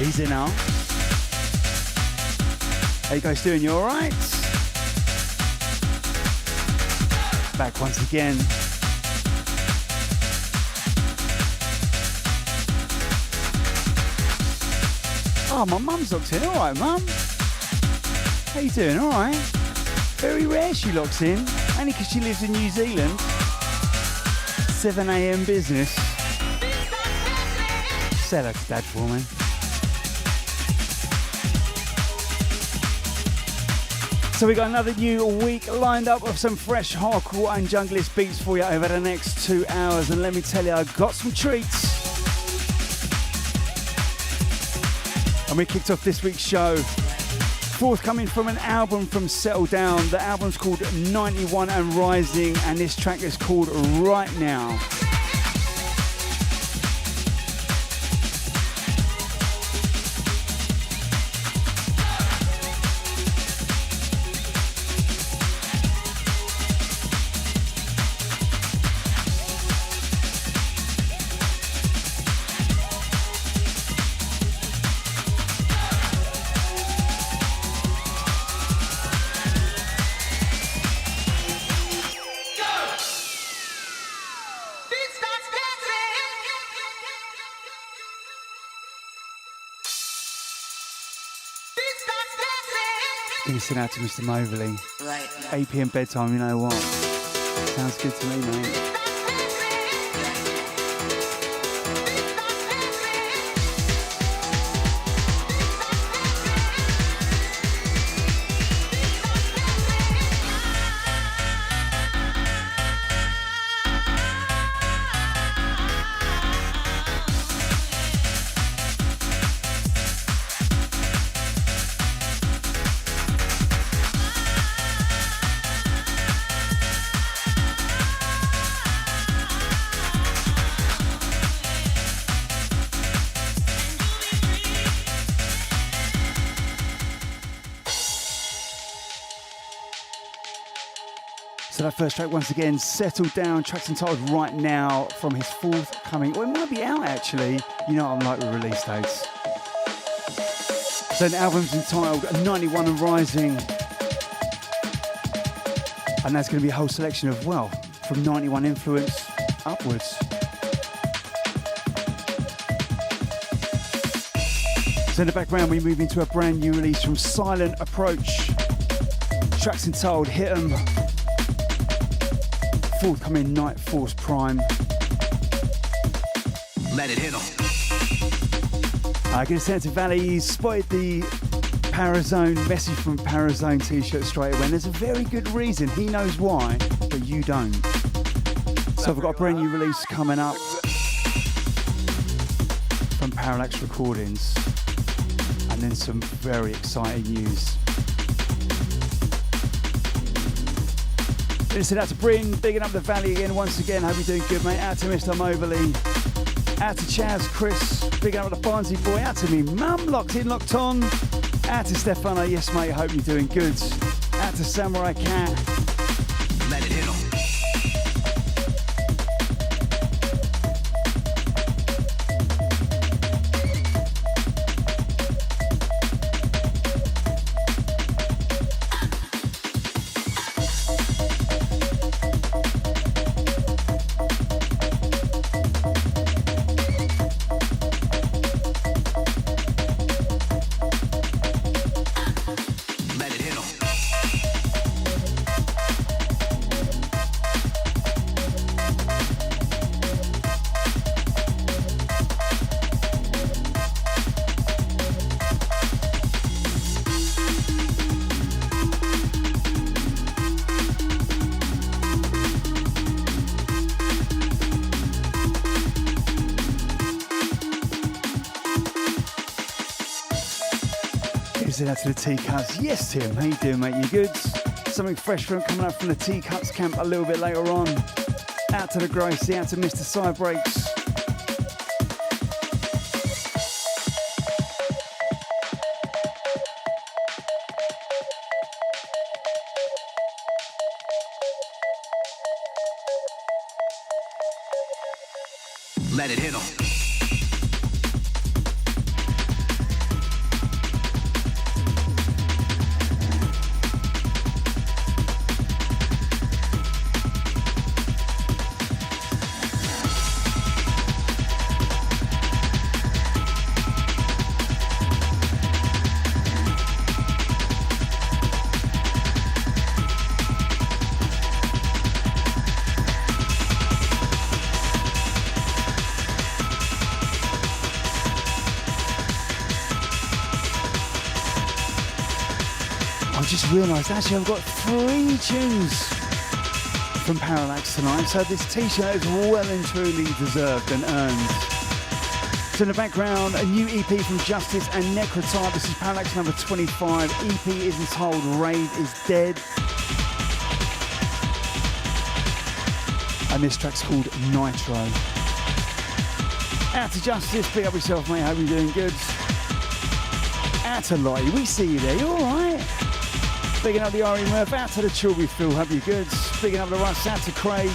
Easy now. How you guys doing? You alright? Back once again. Oh, my mum's locked in. Alright, mum. How you doing? Alright. Very rare she locks in. Only because she lives in New Zealand. 7 a.m. business. Say that to Dad for me. So we got another new week lined up of some fresh hardcore and junglist beats for you over the next 2 hours. And let me tell you, I got some treats. And we kicked off this week's show. Forthcoming from an album from Settle Down. The album's called 91 and Rising, and this track is called Right Now. Gonna send out to Mr. Moverley. Right. 8 p.m. bedtime, you know what? Sounds good to me, mate. So that first track, once again, Settle Down, track's entitled Right Now, from his forthcoming, well, it might be out actually, you know what I'm like with release dates. So the album's entitled 91 and Rising, and that's going to be a whole selection of, well, from 91 influence upwards. So in the background we move into a brand new release from Silent Approach, track's entitled Hit 'Em. Forthcoming Night Force Prime. Let it hit 'em. I get a sense of Valley. He's spotted the Parazone message from Parazone t-shirt straight away, and there's a very good reason. He knows why, but you don't. So I've got a brand new release coming up from Parallax Recordings, and then some very exciting news. Listen out to Bryn, bigging up the Valley again once again. Hope you're doing good, mate. Out to Mr. Moverley. Out to Chaz, Chris, bigging up the Barnsley boy. Out to me, Mum, locked in, locked on. Out to Stefano, yes mate, I hope you're doing good. Out to Samurai Cat. Let it hit 'em. Out to the T-Cuts. Yes, Tim, how you doing, mate? You good? Something fresh from coming up from the T-Cuts camp a little bit later on. Out to the Gracie, out to Mr. Sidebreaks. Let it hit 'em. just realised actually I've got 3 tunes from Parallax tonight, so this t-shirt is well and truly deserved and earned. So in the background, a new EP from Justice and Necrotype. This is Parallax number 25. EP is entitled Raid is Dead. And this track's called Nitro. Out to Justice, big up yourself, mate. Hope you're doing good. Out to Lottie, we see you there. You alright? Bigging up the RE Murph. Out to the Chilby Phil. Hope you're good. Bigging up the Russ. Out to Craig.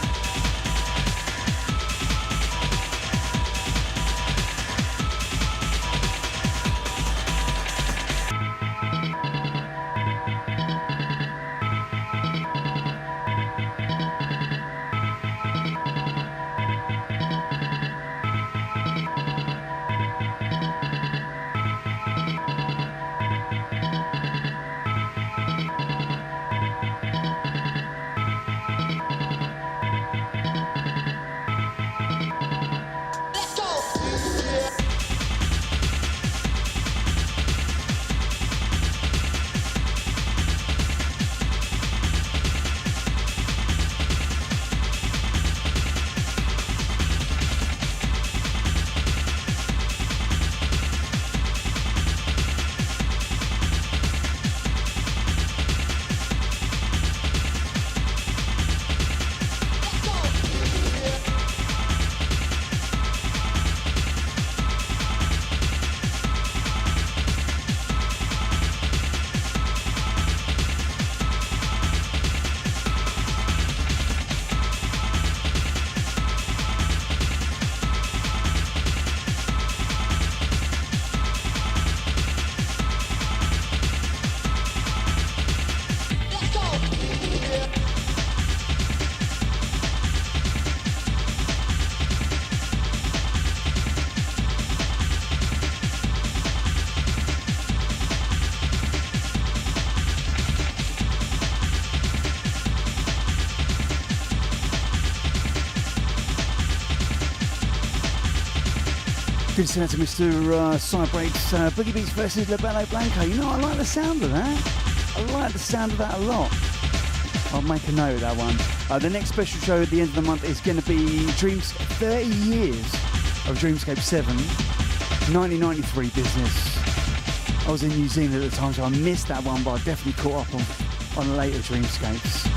Good to send out to Mr. Cybreaks, Boogie Beats versus Labello Blanco. You know, I like the sound of that. I like the sound of that a lot. I'll make a note of that one. The next special show at the end of the month is going to be 30 years of Dreamscape 7, 1993 business. I was in New Zealand at the time, so I missed that one, but I definitely caught up on later Dreamscapes.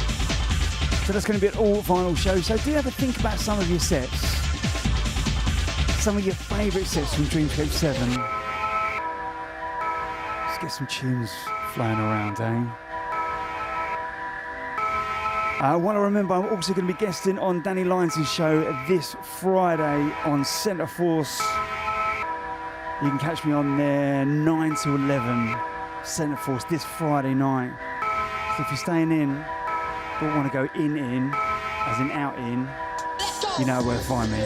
So that's going to be an all vinyl show. So do have a think about some of your sets. Some of your favourite sets from Dreamscape 7. Let's get some tunes flying around, eh? I want to remember I'm also going to be guesting on Danny Lyons' show this Friday on Centre Force. You can catch me on there 9 to 11, Centre Force this Friday night. So if you're staying in, but want to go in, as in out in, you know where to find me.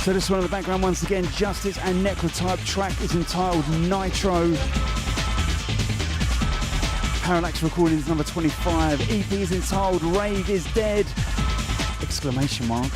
So this one in the background once again, Justice and Necrotype. Track is entitled Nitro. Parallax Recordings number 25. EP is entitled Rave is Dead! Exclamation mark.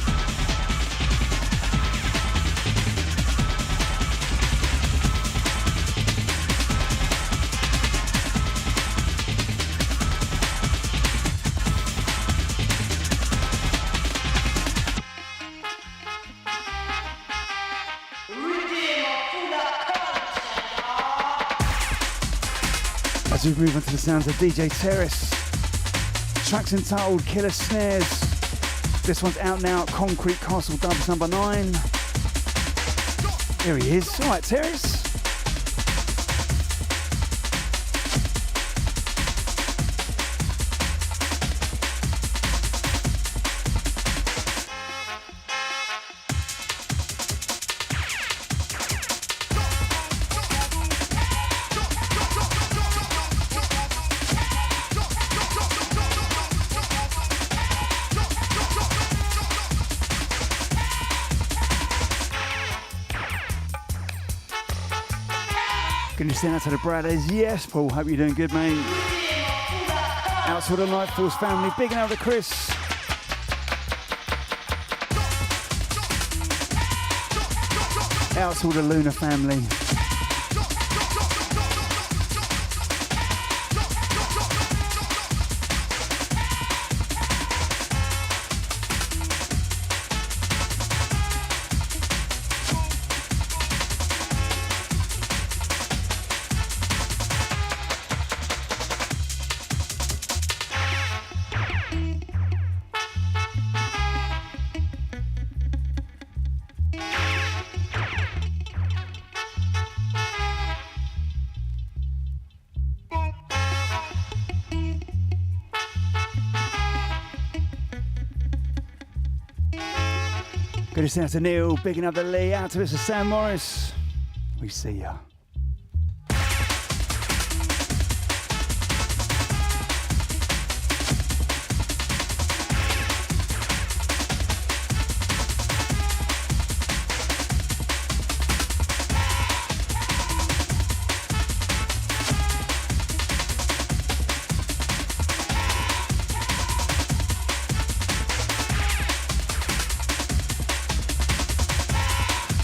As we move on to the sounds of DJ Terrace. Track's entitled Killer Snares. This one's out now at Concrete Castle Dubs number 9. Here he is. Alright, Terrace. Gonna stand out to the Bradders. Yes, Paul. Hope you're doing good, mate. Out to the Night Force family. Big and out to Chris. Out to the Lunar family. Good to to Neil, bigging up the Lee, out to Mr. Sam Morris. We see ya.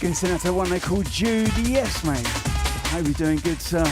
Gonna send out to one they call Jude. Yes, mate. Hope you're doing good, sir.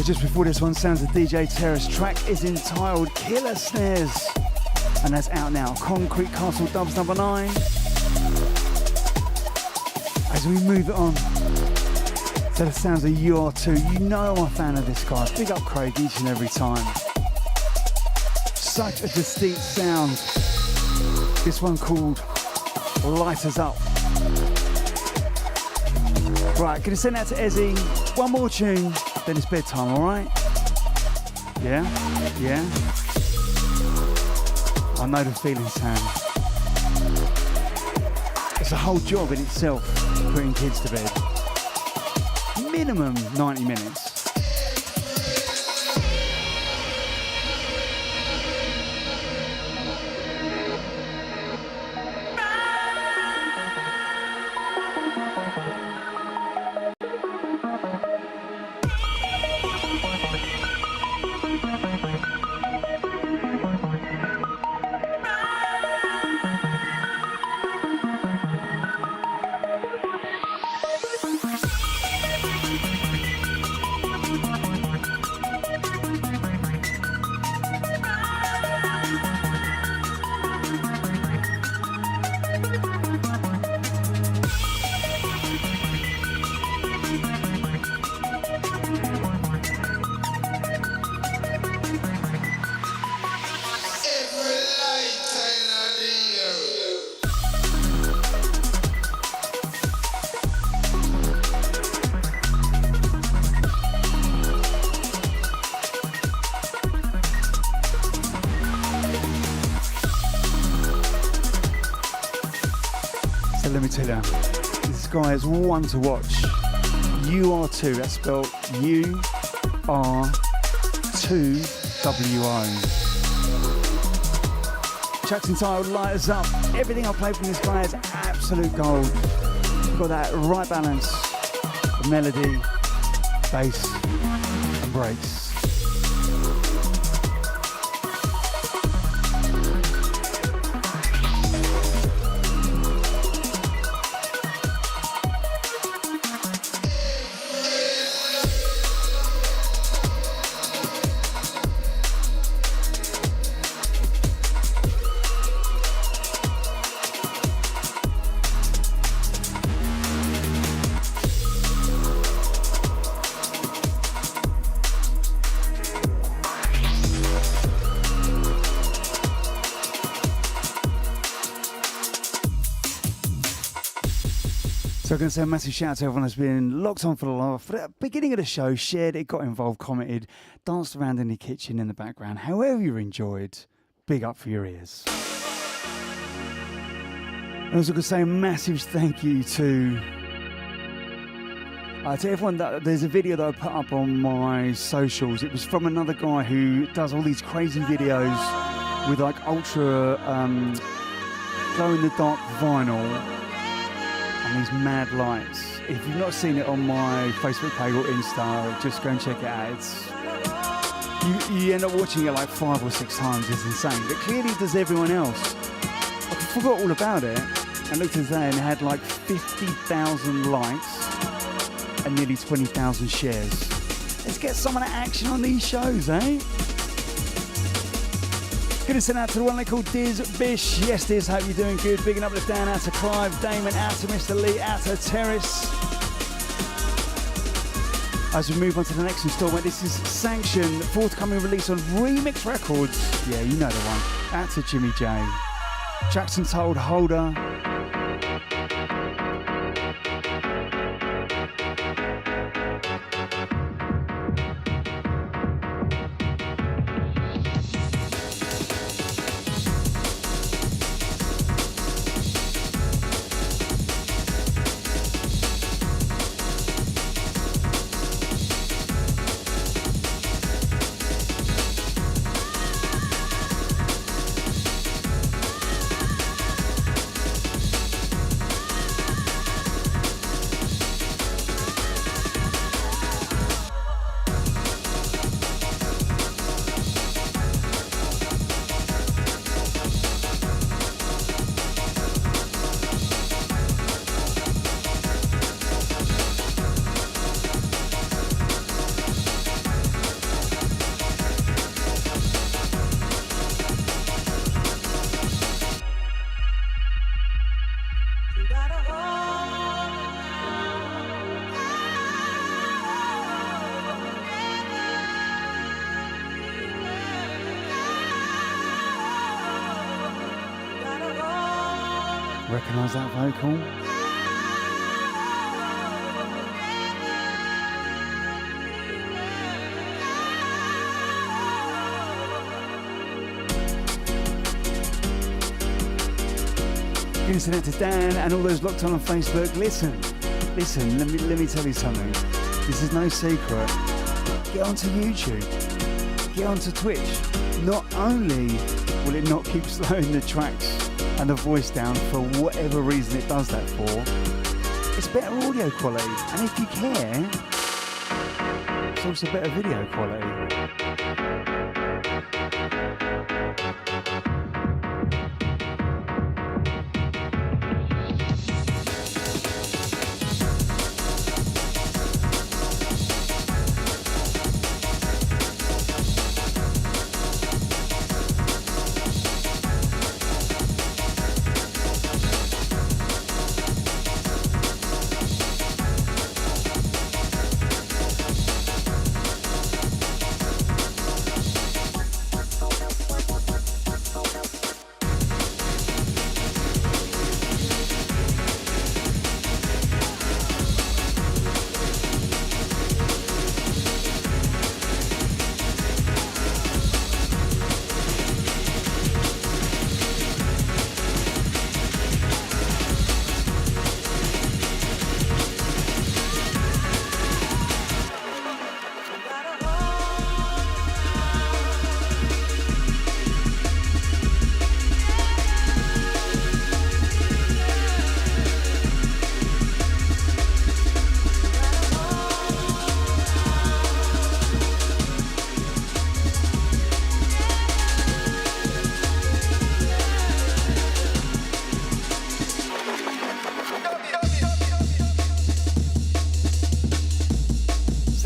Just before this one, sounds of DJ Terrace. Track is entitled Killer Snares, and that's out now. Concrete Castle Dubs number 9. As we move it on to the sounds of You're Too. You know I'm a fan of this guy. Big up Craig each and every time. Such a distinct sound. This one called Light Us Up. Right, gonna send that to Ezzy. One more tune. Then it's bedtime, all right? Yeah? Yeah? I know the feeling, Sam. It's a whole job in itself, putting kids to bed. Minimum 90 minutes. This guy is one to watch. You Are Too. That's spelled U-R-2-W-O. Track's entitled Light Us Up. Everything I play from this guy is absolute gold. You've got that right balance of melody, bass, and breaks. So I'm going to say a massive shout out to everyone that's been locked on for the beginning of the show, shared it, got involved, commented, danced around in the kitchen in the background. However you enjoyed, big up for your ears. I also going to say a massive thank you to everyone. There's a video that I put up on my socials. It was from another guy who does all these crazy videos with like ultra glow-in-the-dark vinyl and these mad lights. If you've not seen it on my Facebook page or Insta, just go and check it out. You end up watching it like 5 or 6 times. It's insane. But clearly does everyone else. I forgot all about it and looked at that and it had like 50,000 likes and nearly 20,000 shares. Let's get some of that action on these shows, eh? Gonna send out to the one they call Diz Bish. Yes, Diz, hope you're doing good. Bigging up to Dan, out to Clive, Damon, out to Mr. Lee, out to Terrace. As we move on to the next installment, this is Sanction, forthcoming release on Remix Records. Yeah, you know the one. Out to Jimmy J. Jackson told Holder. Recognise that vocal? Giving it to Dan and all those locked on Facebook. Listen, let me tell you something. This is no secret. Get onto YouTube. Get onto Twitch. Not only will it not keep slowing the tracks and the voice down for whatever reason it does that for, it's better audio quality, and if you care, it's also better video quality.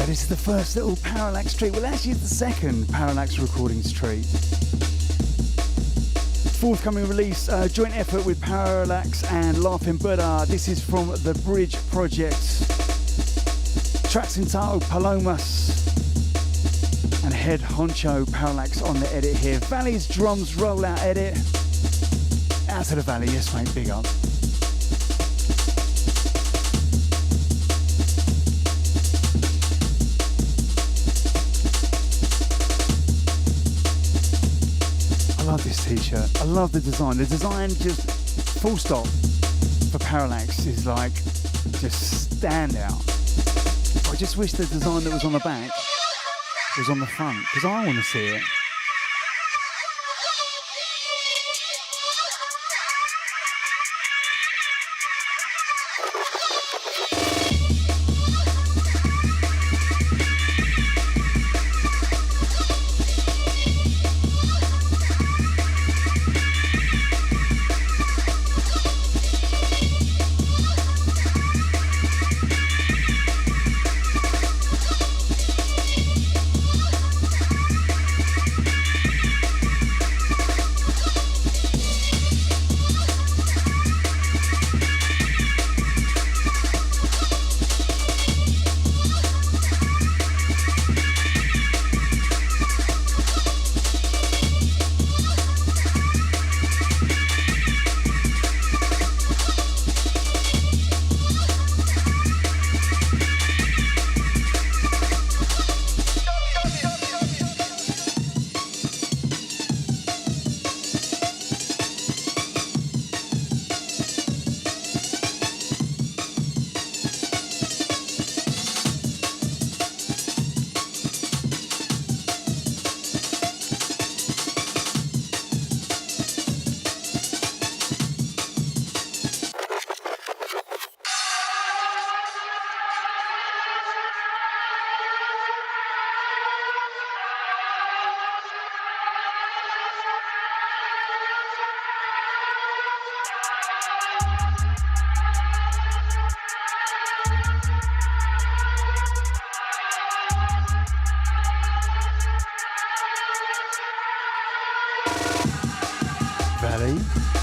This is the first little Parallax treat. Well, actually, it's the second Parallax recordings treat. Forthcoming release, joint effort with Parallax and Laughing Buddha. This is from the Bridge Project. Tracks entitled Palomas. And head honcho Parallax on the edit here. Valley's drums rollout edit. Out to the Valley, yes mate, big up. this t-shirt. I love the design. The design, just full stop, for Parallax is like just stand out. I just wish the design that was on the back was on the front, because I want to see it.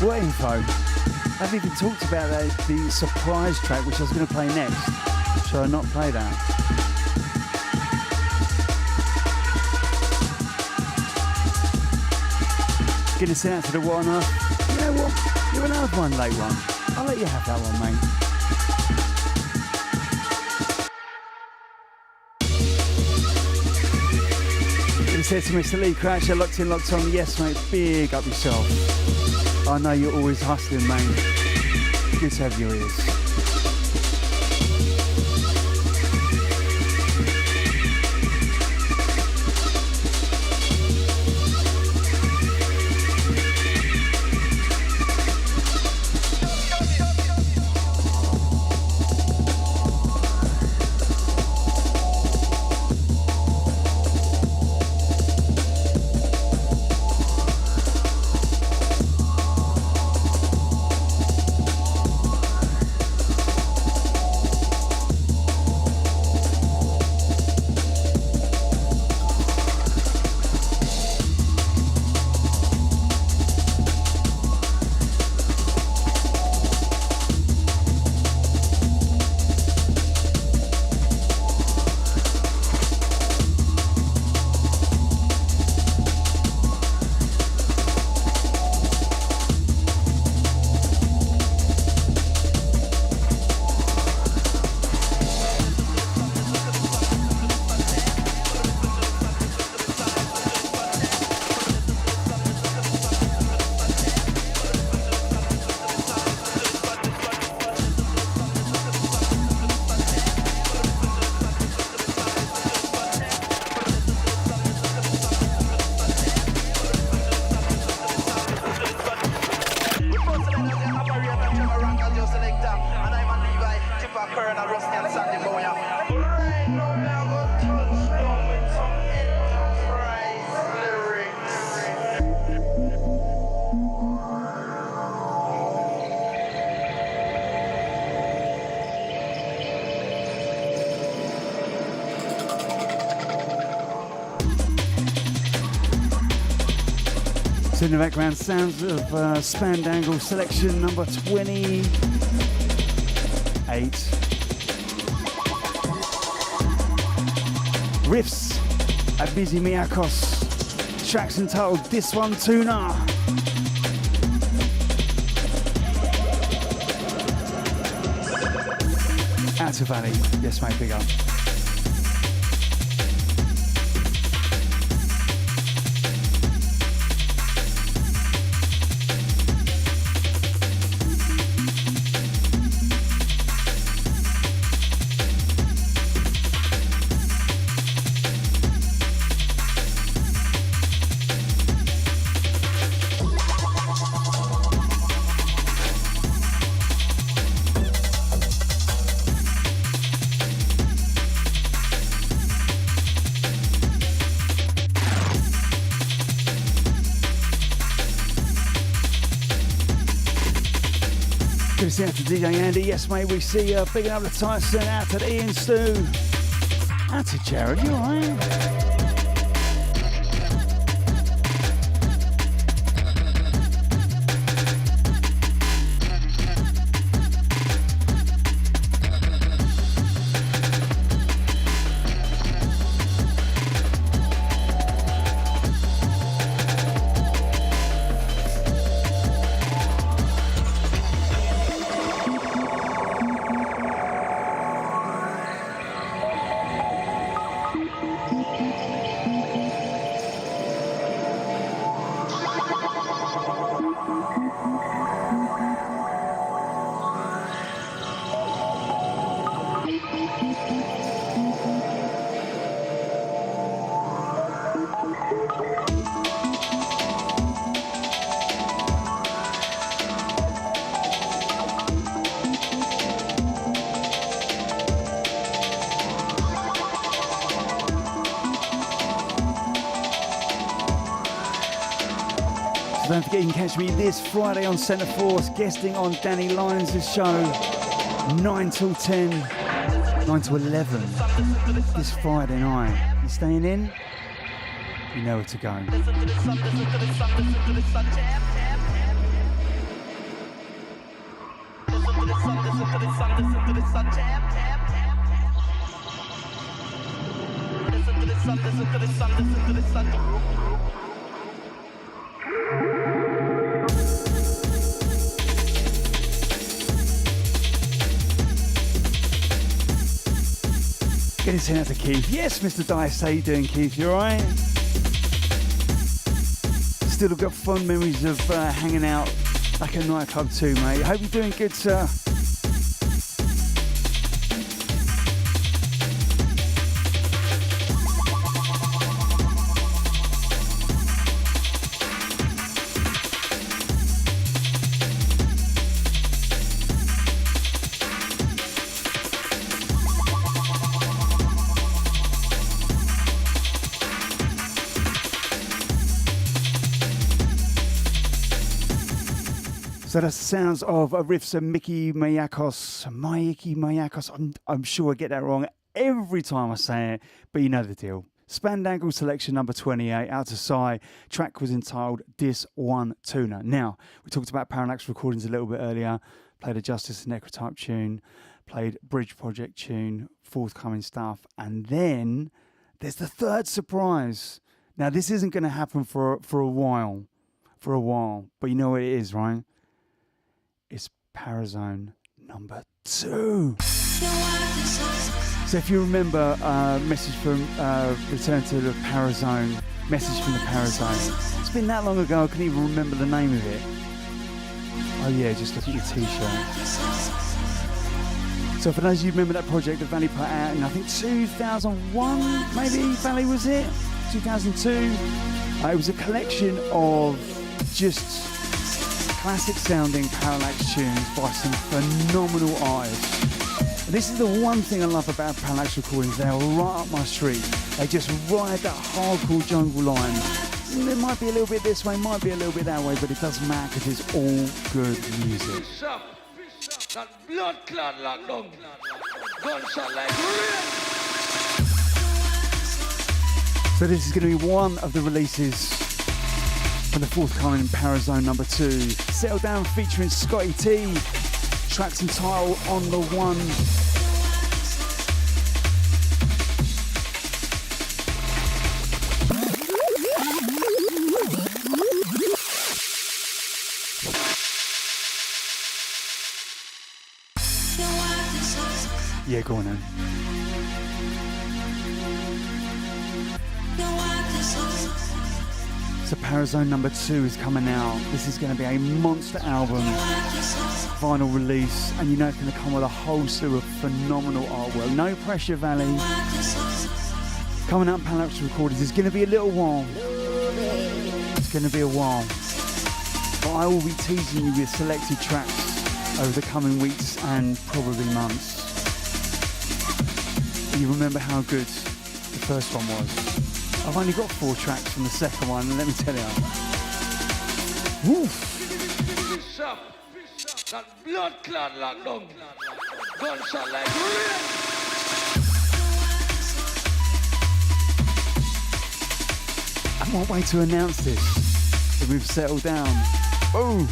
What info? I haven't even talked about the surprise track, which I was going to play next. Shall I not play that? Gonna send out to the one off. You know what? You're another one, late one. I'll let you have that one, mate. He said to Mr. Lee Croucher, locked in, locked on. Yes, mate, big up yourself. I know you're always hustling, mate. Good to have your ears. So in the background, sounds of Spandangle selection number 28. Riffs at Busy Miyakos. Tracks entitled This One Tuna. Outer Valley. Yes, mate, big up. Activity out to DJ Andy. Yes, mate, we see you. Bigging up to Tyson. Out to Ian Stu. Out to Jared. You alright? Don't forget you can catch me this Friday on Centre Force, guesting on Danny Lyons' show, 9 till 10, 9 to 11, this Friday night. You staying in? You know where to go. Getting sent out to Keith. Yes, Mr. Dice, how you doing, Keith? You alright? Still got fond memories of hanging out back at nightclub too, mate. Hope you're doing good, sir. So that's the sounds of riffs of Mickey Mayakos. I'm sure I get that wrong every time I say it, but you know the deal. Spandangle selection number 28, out to Psy. Track was entitled Dis One Tuner. Now, we talked about Parallax recordings a little bit earlier. Played a Justice and Necrotype tune, played Bridge Project tune, forthcoming stuff, and then there's the third surprise. Now, this isn't going to happen for a while, but you know what it is, right? It's Parazone number 2. So if you remember, message from Return to the Parazone, message from the Parazone. It's been that long ago, I couldn't even remember the name of it. Oh yeah, just look at your t-shirt. So for those of you who remember that project that Valley put out in, I think 2001, maybe, Valley was it? 2002? It was a collection of just classic sounding Parallax tunes by some phenomenal artists. And this is the one thing I love about Parallax recordings. They are right up my street. They just ride that hardcore jungle line. It might be a little bit this way, might be a little bit that way, but it doesn't matter because it's all good music. So this is going to be one of the releases from the forthcoming Parazone number 2. Settle Down featuring Scotty T. Tracks entitled On the One. Yeah, go on then. So Parazone number 2 is coming out. This is going to be a monster album, vinyl release, and you know it's going to come with a whole slew of phenomenal artwork. No pressure, Valley. Coming out Parallax Recordings. It's going to be a little while. It's going to be a while. But I will be teasing you with selected tracks over the coming weeks and probably months. You remember how good the first one was. I've only got 4 tracks from the second one, and let me tell you. Woof. That blood clot lockdown. Gunshot like rain. And what way to announce this? That we've settled down. Boom!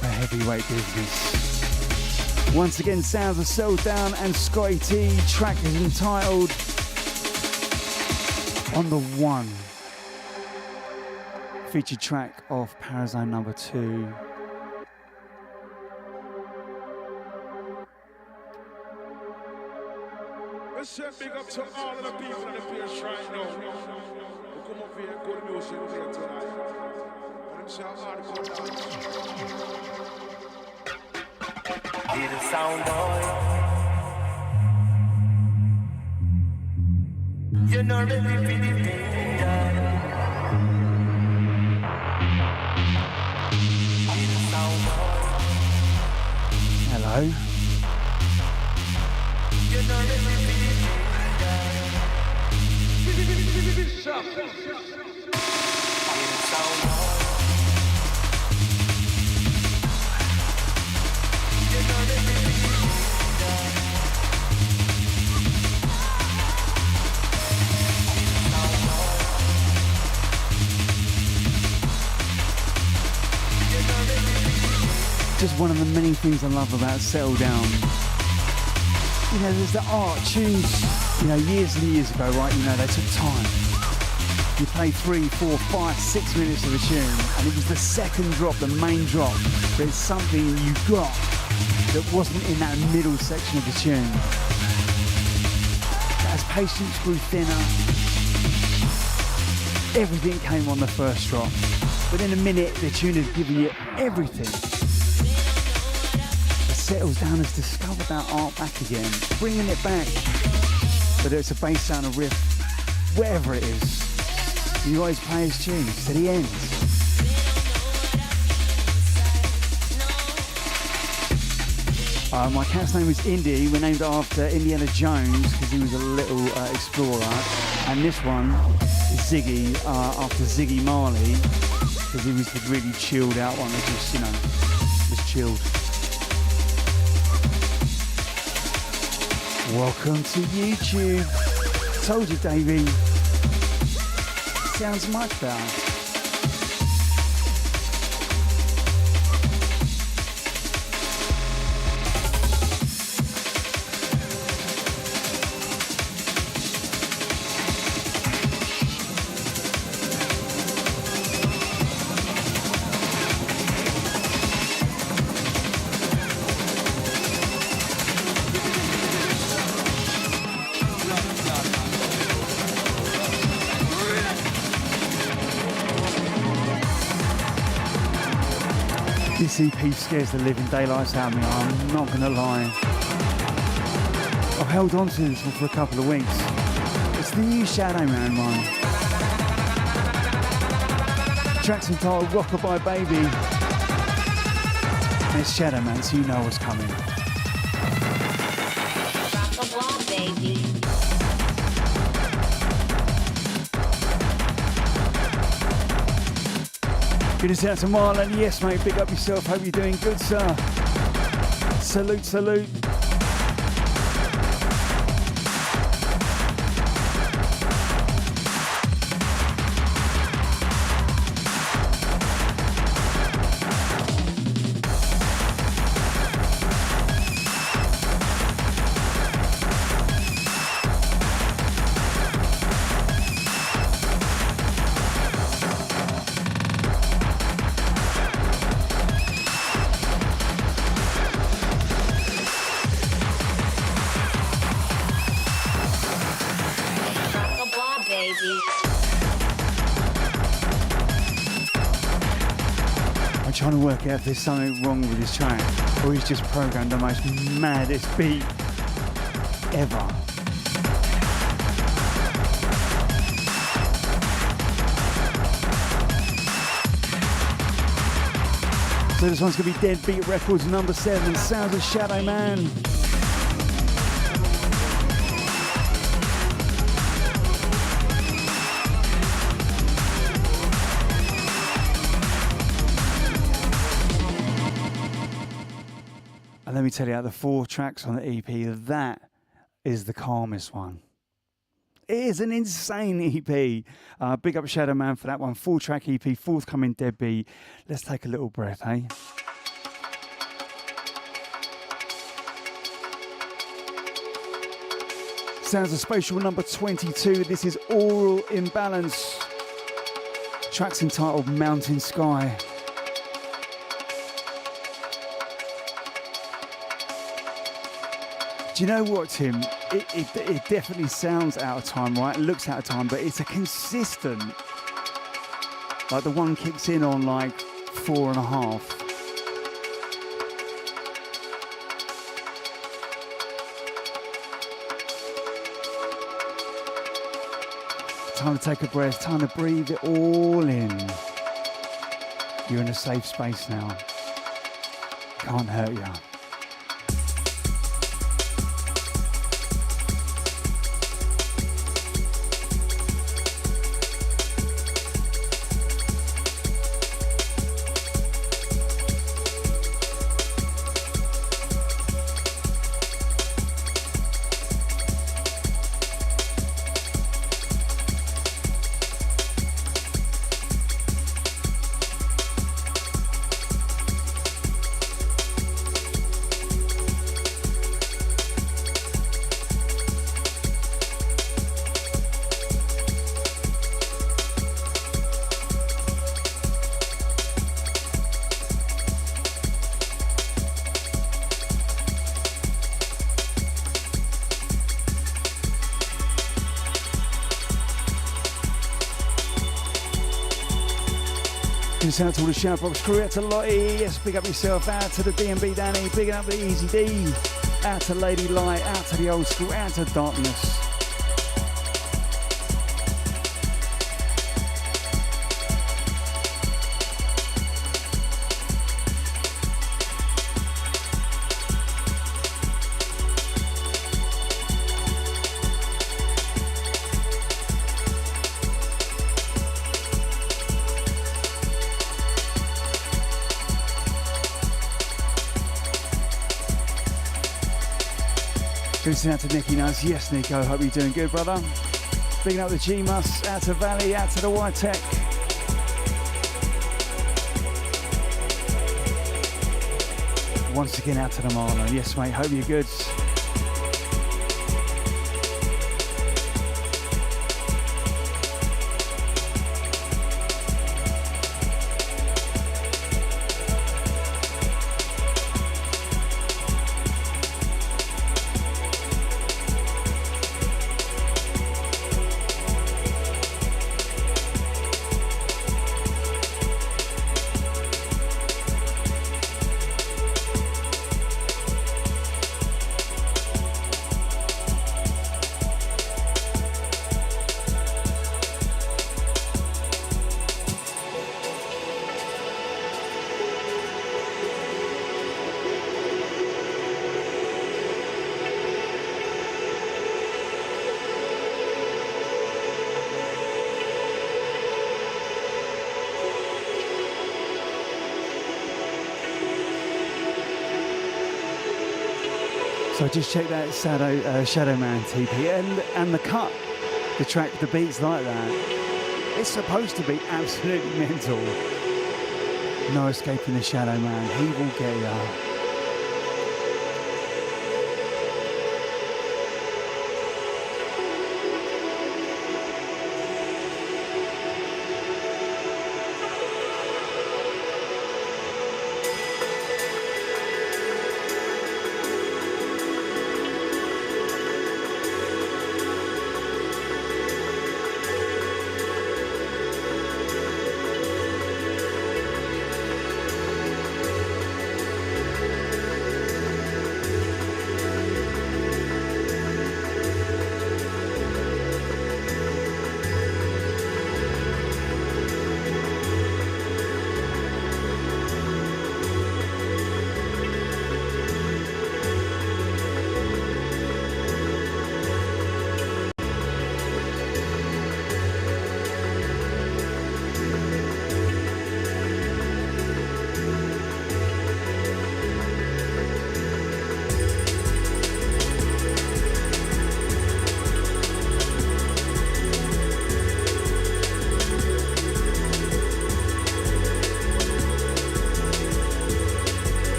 Heavyweight business. Once again, sounds of Settled Down and Scotty T. Track is entitled On the One. Featured track of Parazone number 2. Let's say big up to all of the people in the place right now. Who come up here and go to music here tonight. Hear the sound, boy. You're not ready for the danger. Hear the sound, boy. Hello. You're not ready for the danger. Hear the sound, boy. Just one of the many things I love about Settle Down. You know, there's the art tunes, you know, years and years ago, right? You know, they took time. You play 3, 4, 5, 6 minutes of a tune, and it was the second drop, the main drop. There's something you got that wasn't in that middle section of the tune. As patience grew thinner, everything came on the first drop. But in a minute, the tune has given you everything. The Settles Down has discovered that art back again, bringing it back. Whether it's a bass sound, a riff, whatever it is, you always play his tunes to the end. My cat's name is Indy. We're named after Indiana Jones because he was a little explorer. And this one is Ziggy, after Ziggy Marley, because he was the really chilled out one that just, you know, was chilled. Welcome to YouTube. Told you, Davey. Sounds much better. This EP scares the living daylights out of me, I'm not going to lie. I've held on to this one for a couple of weeks. It's the new Shadow Man one. The track's entitled Rockabye Baby. And it's Shadow Man, so you know what's coming. Rockabye Baby. Good to out to Marlon. Yes, mate. Big up yourself. Hope you're doing good, sir. Salute, salute. Trying to work out if there's something wrong with this track or he's just programmed the most maddest beat ever. So this one's going to be Deadbeat Records number 7, Sounds of Shadow Man. And let me tell you, out of the 4 tracks on the EP, that is the calmest one. It is an insane EP. Big up Shadow Man for that one. 4-track EP, forthcoming Deadbeat. Let's take a little breath, eh? Sounds of Spatial number 22. This is Aural Imbalance. Track's entitled Mountain Sky. Do you know what, Tim? It definitely sounds out of time, right? It looks out of time, but it's a consistent. Like the one kicks in on like 4.5. Time to take a breath, time to breathe it all in. You're in a safe space now. Can't hurt you. Out to all the Shoutbox crew, out to Lottie, yes, big up yourself, out to the DMB Danny, big up the Easy D, out to Lady Light, out to the Old School, out to Darkness. Listening out to Nicky Nuts. Yes, Nico, hope you're doing good, brother. Bigging up the G-Mus, out to Valley, out to the White Tech. Once again, out to the Marlon. Yes, mate, hope you're good. So I just checked out Shadow Man TP and the cut, the track, the beats like that. It's supposed to be absolutely mental. No escaping the Shadow Man. He will get ya.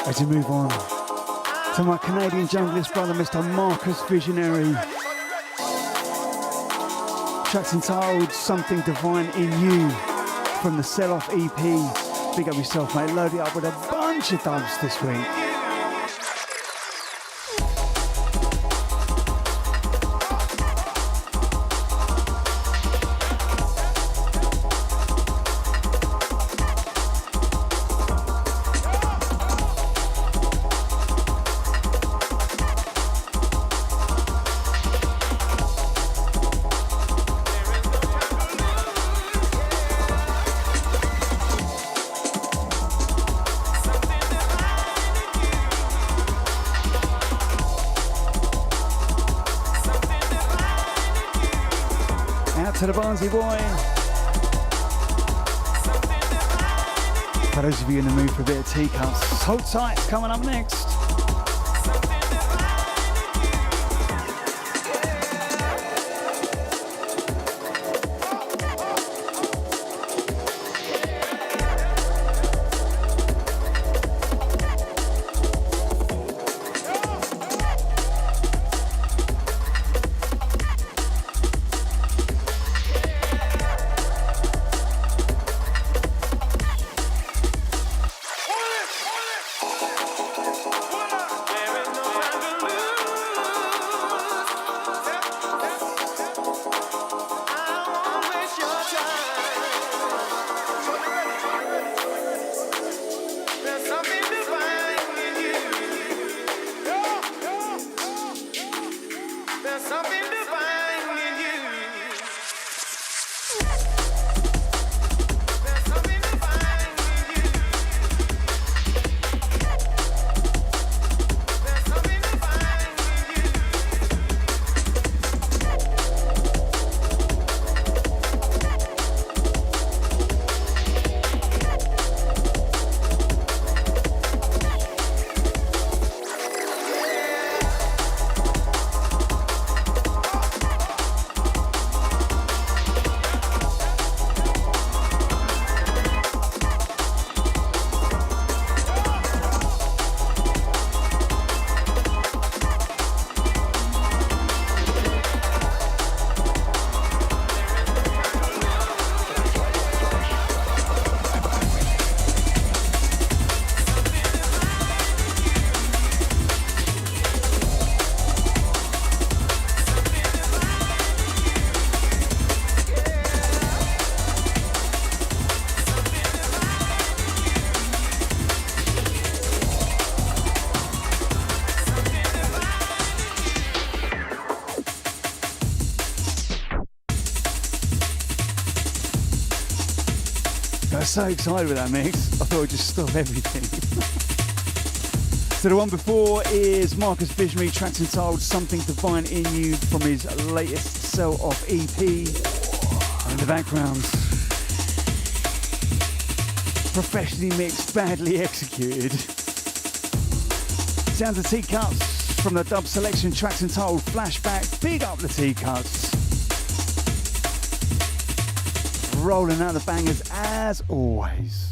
As we move on to my Canadian junglist brother, Mr. Marcus Visionary. Track's entitled Something Divine in You from the Sell Off EP. Big up yourself, mate. Load it up with a bunch of dubs this week. To the Barnsley boy. For those of you in the mood for a bit of teacups, hold tight, it's coming up next. I was so excited with that mix, I thought I'd just stop everything. So the one before is Marcus Visionary, tracks entitled Something Divine in You from his latest Sell Off EP. And in the background, professionally mixed, badly executed. Sounds of Teacups from the dub selection, tracks entitled Flashback. Big up the Teacups. Rolling out the bangers as always.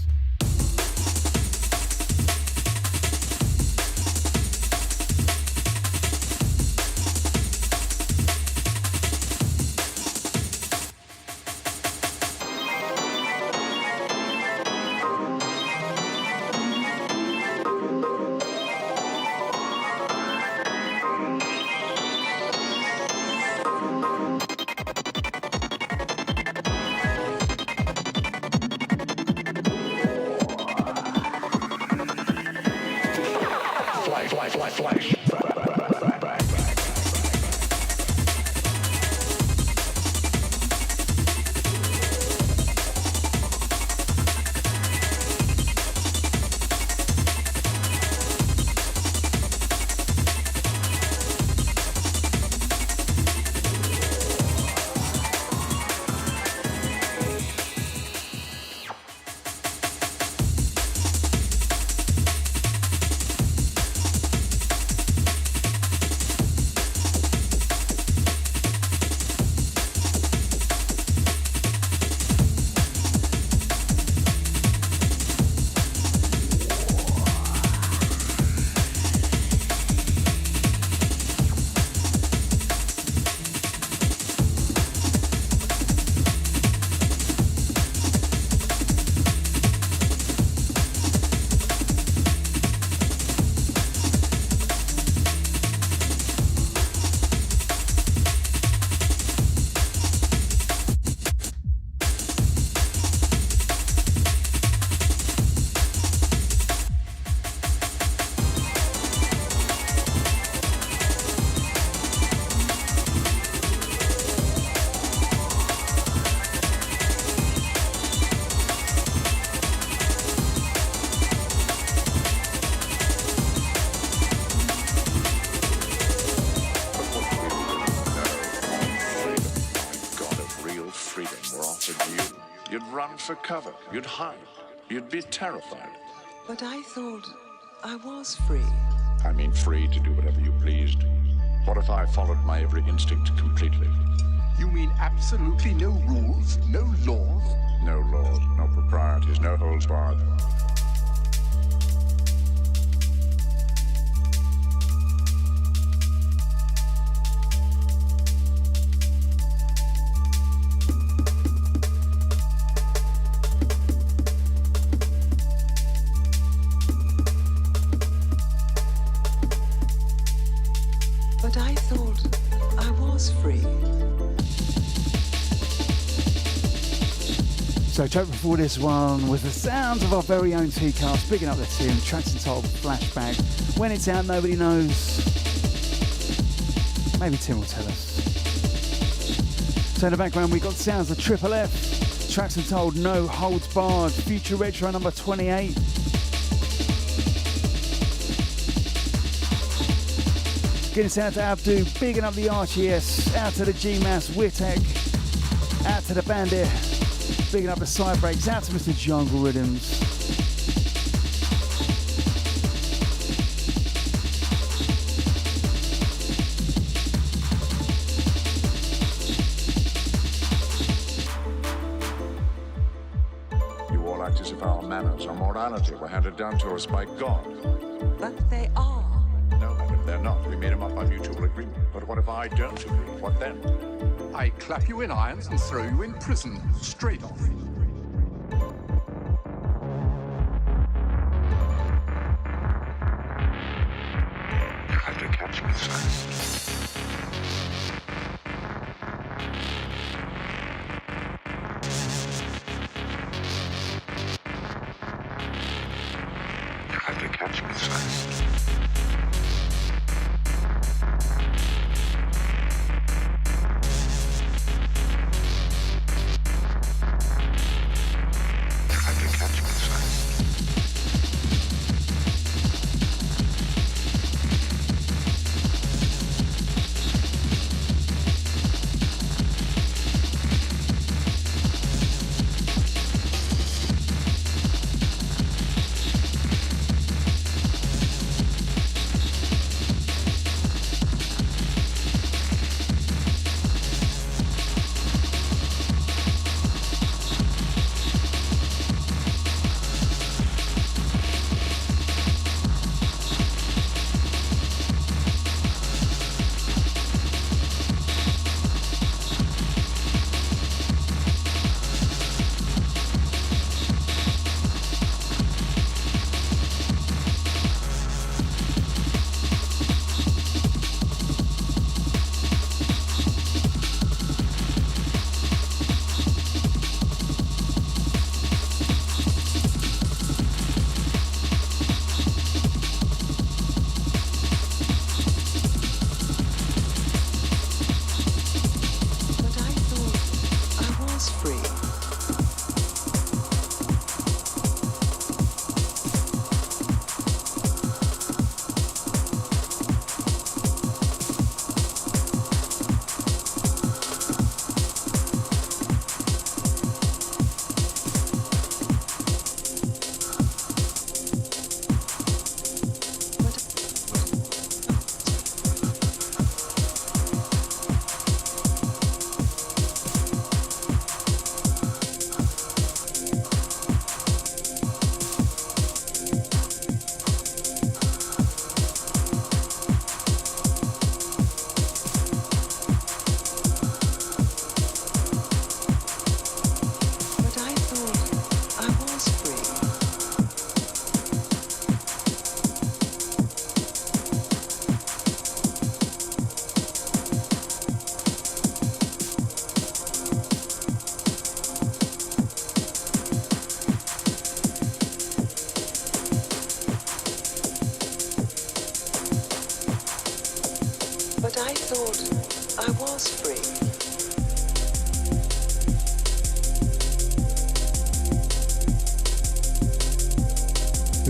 For cover, you'd hide, you'd be terrified. But I thought I was free. I mean free to do whatever you pleased. What if I followed my every instinct completely? You mean absolutely no rules, no laws? No laws, no proprieties, no holds barred. So track before this one was the sounds of our very own T-Cast, bigging up the team, tracks entitled Flashback. When it's out, nobody knows. Maybe Tim will tell us. So in the background, we got sounds of Triple F, tracks entitled No Holds Barred, Future Retro number 28. Getting us out to Abdu, bigging up the RGS, out to the GMAS, Witek, out to the Bandit. Bigging up the side breaks, out to Mr. Jungle Rhythms. You all act as if our manners, our morality were handed down to us by God. But they are. No, madam, they're not. We made them up by mutual agreement. But what if I don't agree? What then? I clap you in irons and throw you in prison, straight off. You have to catch me, son. You have to catch me, son. You have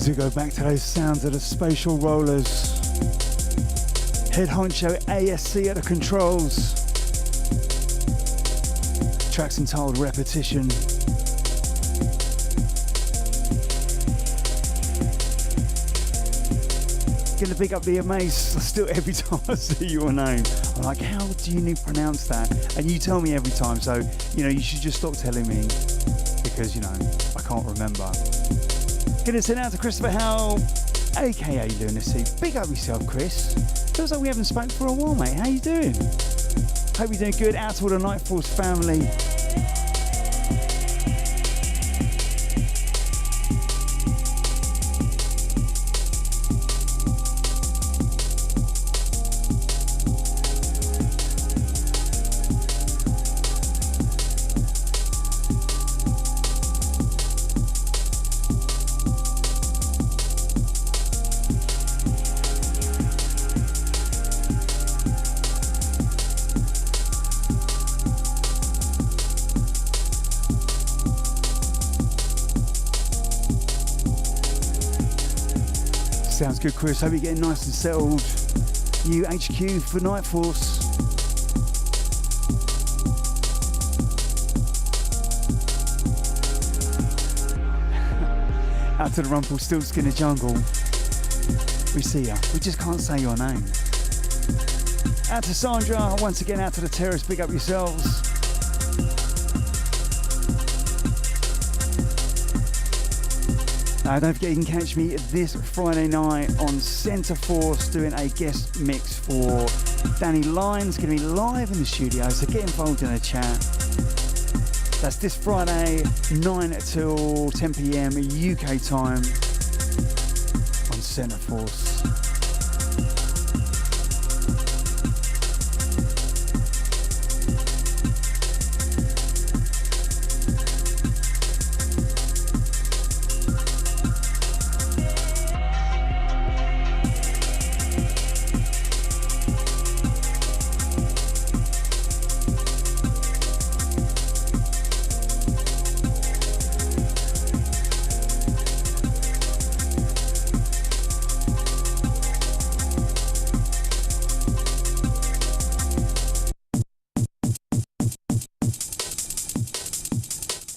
to go back to those sounds of the spatial rollers. Head honcho ASC at the controls. Tracks entitled Repetition. Gonna pick up the Amaze. Still, every time I see your name, I'm like, how do you pronounce that? And you tell me every time, so you should just stop telling me because I can't remember. Gonna send out to Christopher Howe, aka Lunacy. Big up yourself, Chris. Feels like we haven't spoken for a while, mate. How you doing? Hope you're doing good. Out to all the Night Force family. Sounds good, Chris. Hope you're getting nice and settled. New HQ for Night Force. Out to the Rumpelstiltskin jungle. We see ya. We just can't say your name. Out to Sandra. Once again, out to the terrace. Big up yourselves. Don't forget you can catch me this Friday night on Centre Force doing a guest mix for Danny Lyons. Going to be live in the studio, so get involved in the chat. That's this Friday, 9 till 10 p.m. UK time on Centre Force.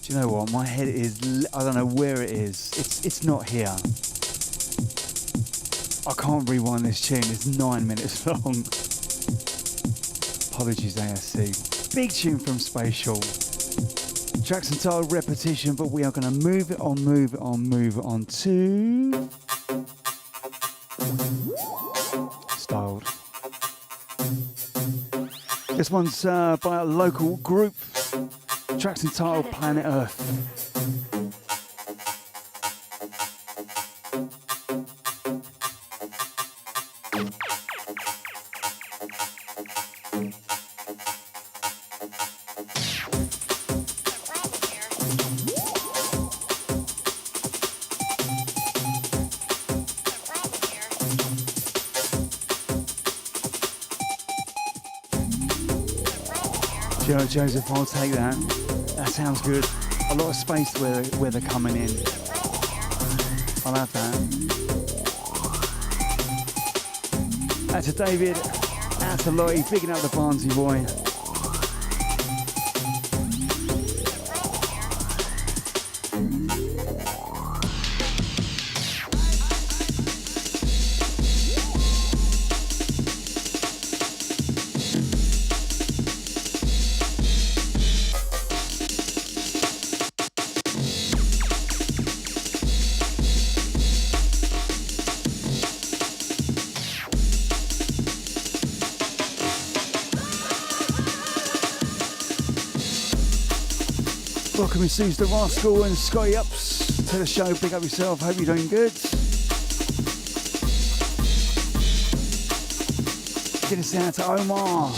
You know what? My head is, I don't know where it is. It's not here. I can't rewind this tune. It's 9 minutes long. Apologies, ASC. Big tune from Spatial. Tracks entitled Repetition, but we are going to move it on to Styled. This one's by a local group. Tracks entitled Planet Earth. Joe Joseph, I'll take that. That sounds good. A lot of space where they're coming in. I'll have that. Out to David, out to Lottie, picking up the Barnsley boy. Welcome Suze the Rascal and Scotty Ups to the show. Big up yourself. Hope you're doing good. Get us down to Omar.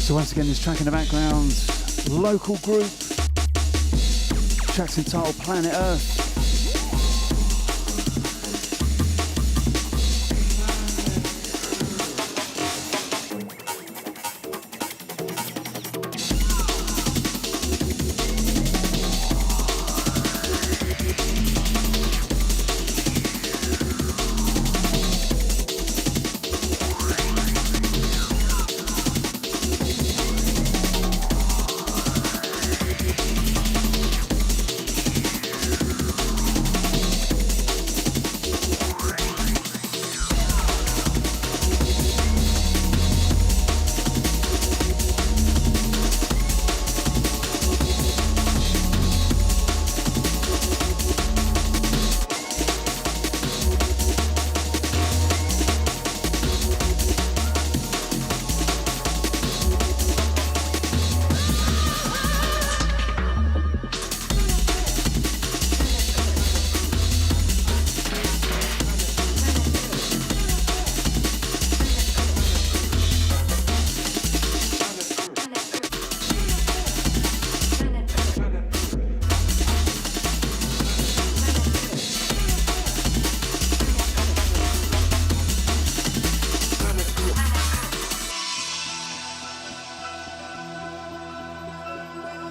So once again, this track in the background, local group, track's entitled Planet Earth.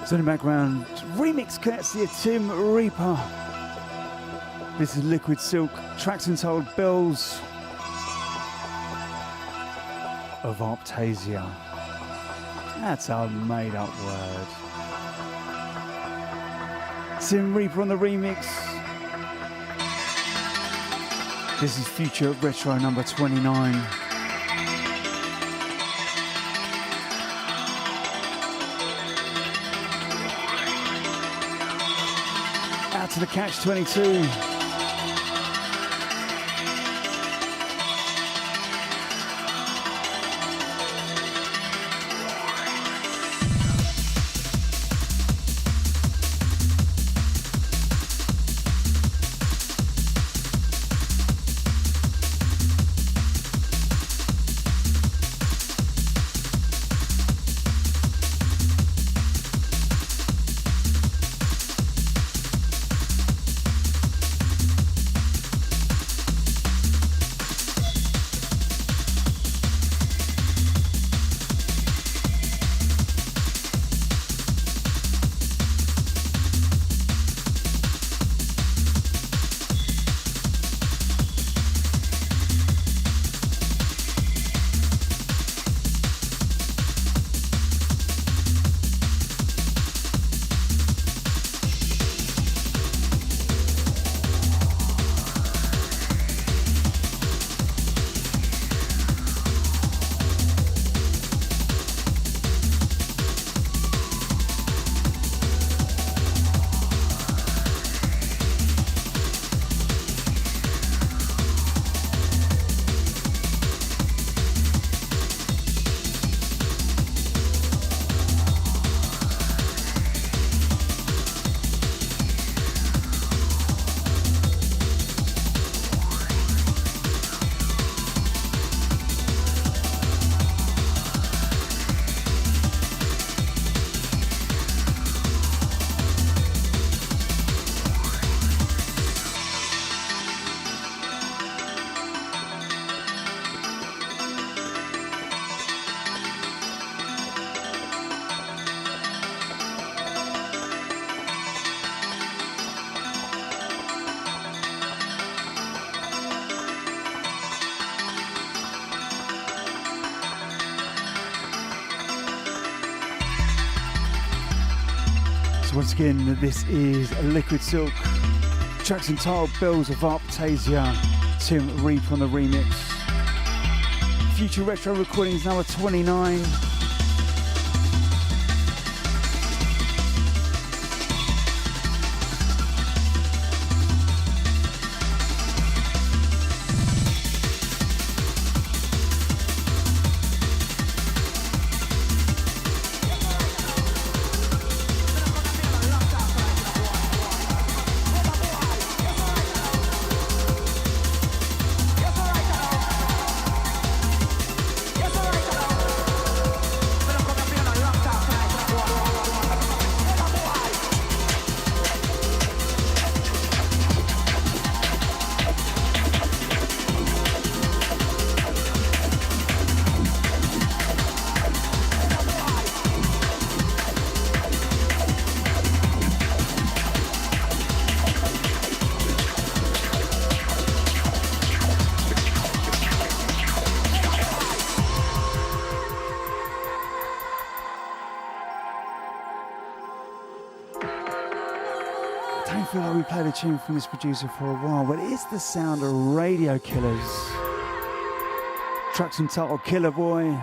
So in the background, remix courtesy of Tim Reaper. This is Liquid Silk, tracks entitled Bells of Optasia. That's a made up word. Tim Reaper on the remix. This is Future Retro number 29. Out to the Catch 22. So once again, this is Liquid Silk. Tracks entitled Bells of Arptasia. Tim Reap on the remix. Future Retro Recordings number 29. I feel like we played a tune from this producer for a while, but it's the sound of Radio Killers. Track's entitled Killer Boy.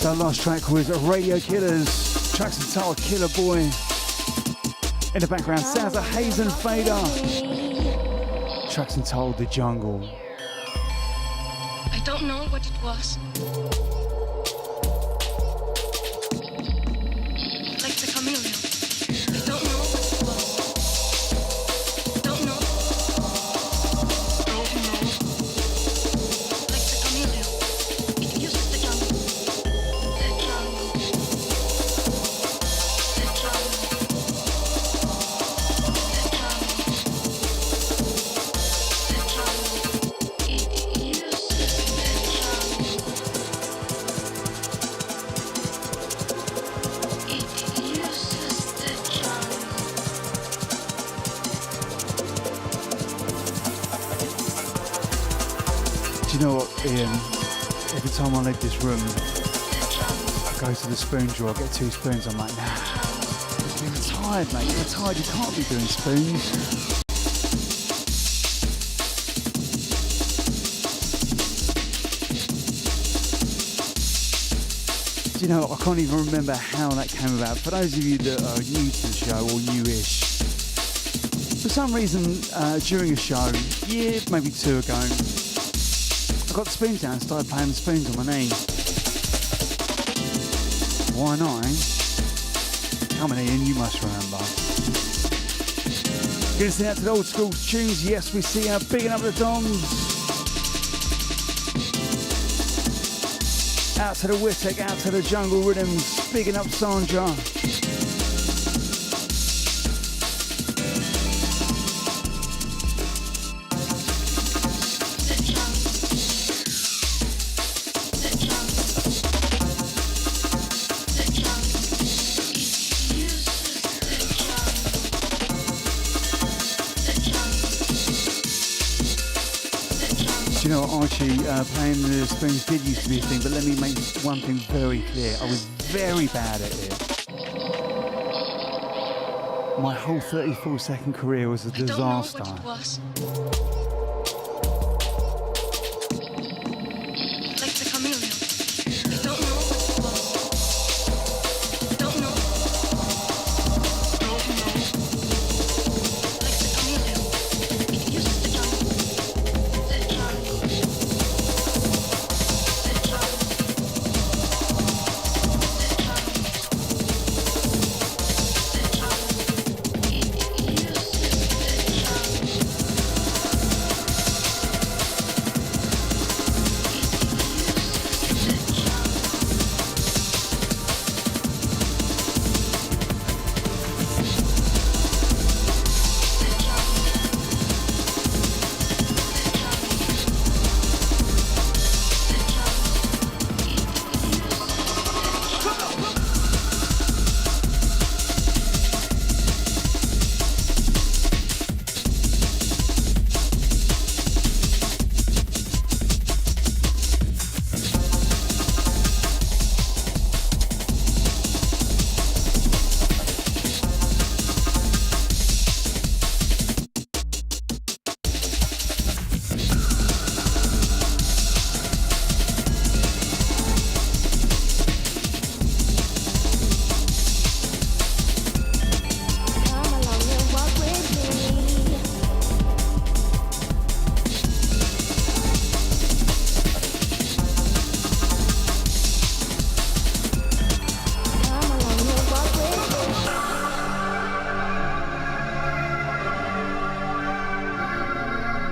So last track was Radio Killers, tracks entitled Killer Boy. In the background sounds of Hazen Fader, tracks entitled The Jungle. I don't know what it was. Like the chameleon. I don't know what it was. Don't know. Don't know. Like the chameleon. It uses the jungle. The jungle. The jungle. The jungle. The jungle. It uses the jungle. It uses the jungle. Do you know what, Ian? Every time I leave this room, I go to the spoon drawer, get 2 spoons, I'm like, nah, you're tired, mate, you're tired, you can't be doing spoons. Do you know, I can't even remember how that came about. For those of you that are new to the show or newish, for some reason during a show, year maybe 2 ago, I got the spoons down and started playing the spoons on my knee. Why not, eh? Come on, Ian, you must remember. Gonna sing out to the old school tunes. Yes, we see how bigging up the Doms. Out to the Wittek, out to the Jungle Rhythms, bigging up Sandra. You know, Archie, playing the spoons did used to be a thing, but let me make one thing very clear. I was very bad at it. My whole 34-second career was a disaster. I don't know what it was. Like the chameleon. I don't know what it was. Don't know. Don't know. Like the chameleon. It uses the jungle. The jungle. The jungle. The jungle. The jungle. It uses the jungle.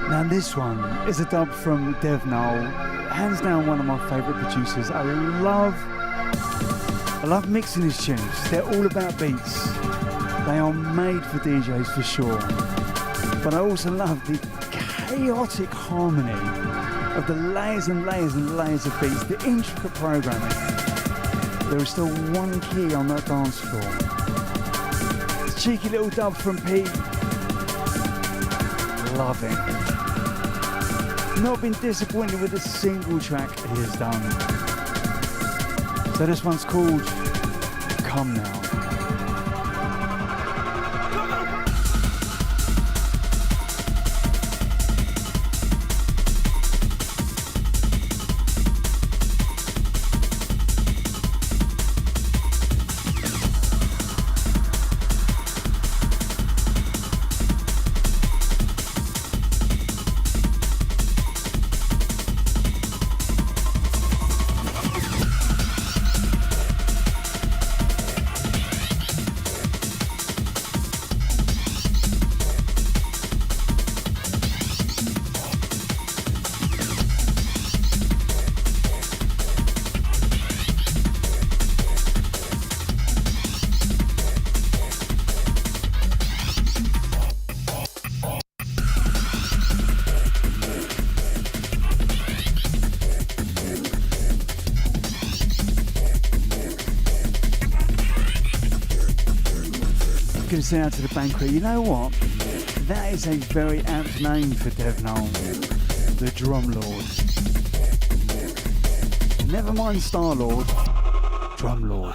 And this one is a dub from Dev Null, hands down one of my favourite producers. I love mixing his tunes. They're all about beats. They are made for DJs for sure. But I also love the chaotic harmony of the layers and layers and layers of beats, the intricate programming. There is still one key on that dance floor. Cheeky little dub from Pete. Love it. Not been disappointed with a single track he has done. So this one's called Come Now. Could have sent out to the banquet. You know what? That is a very apt name for Dev Noel, the Drum Lord. Never mind Star Lord, Drum Lord.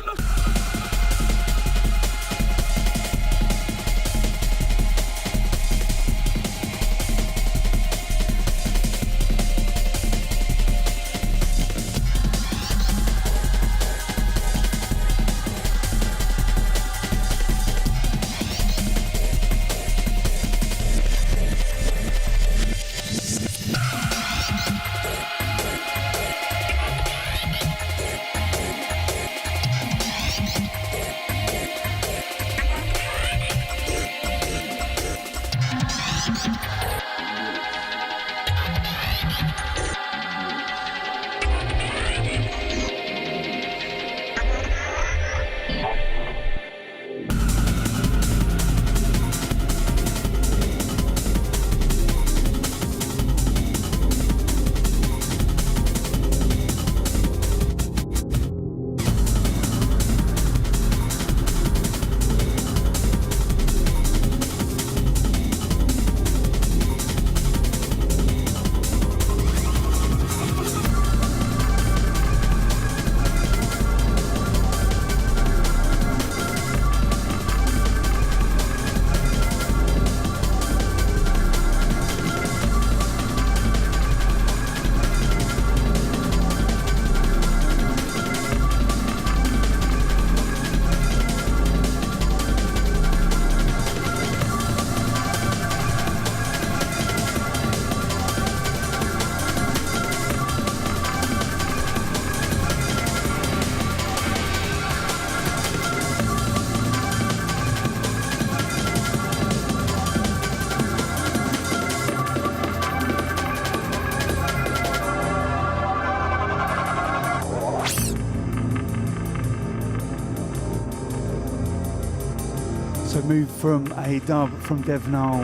Move from a dub from Dev Noel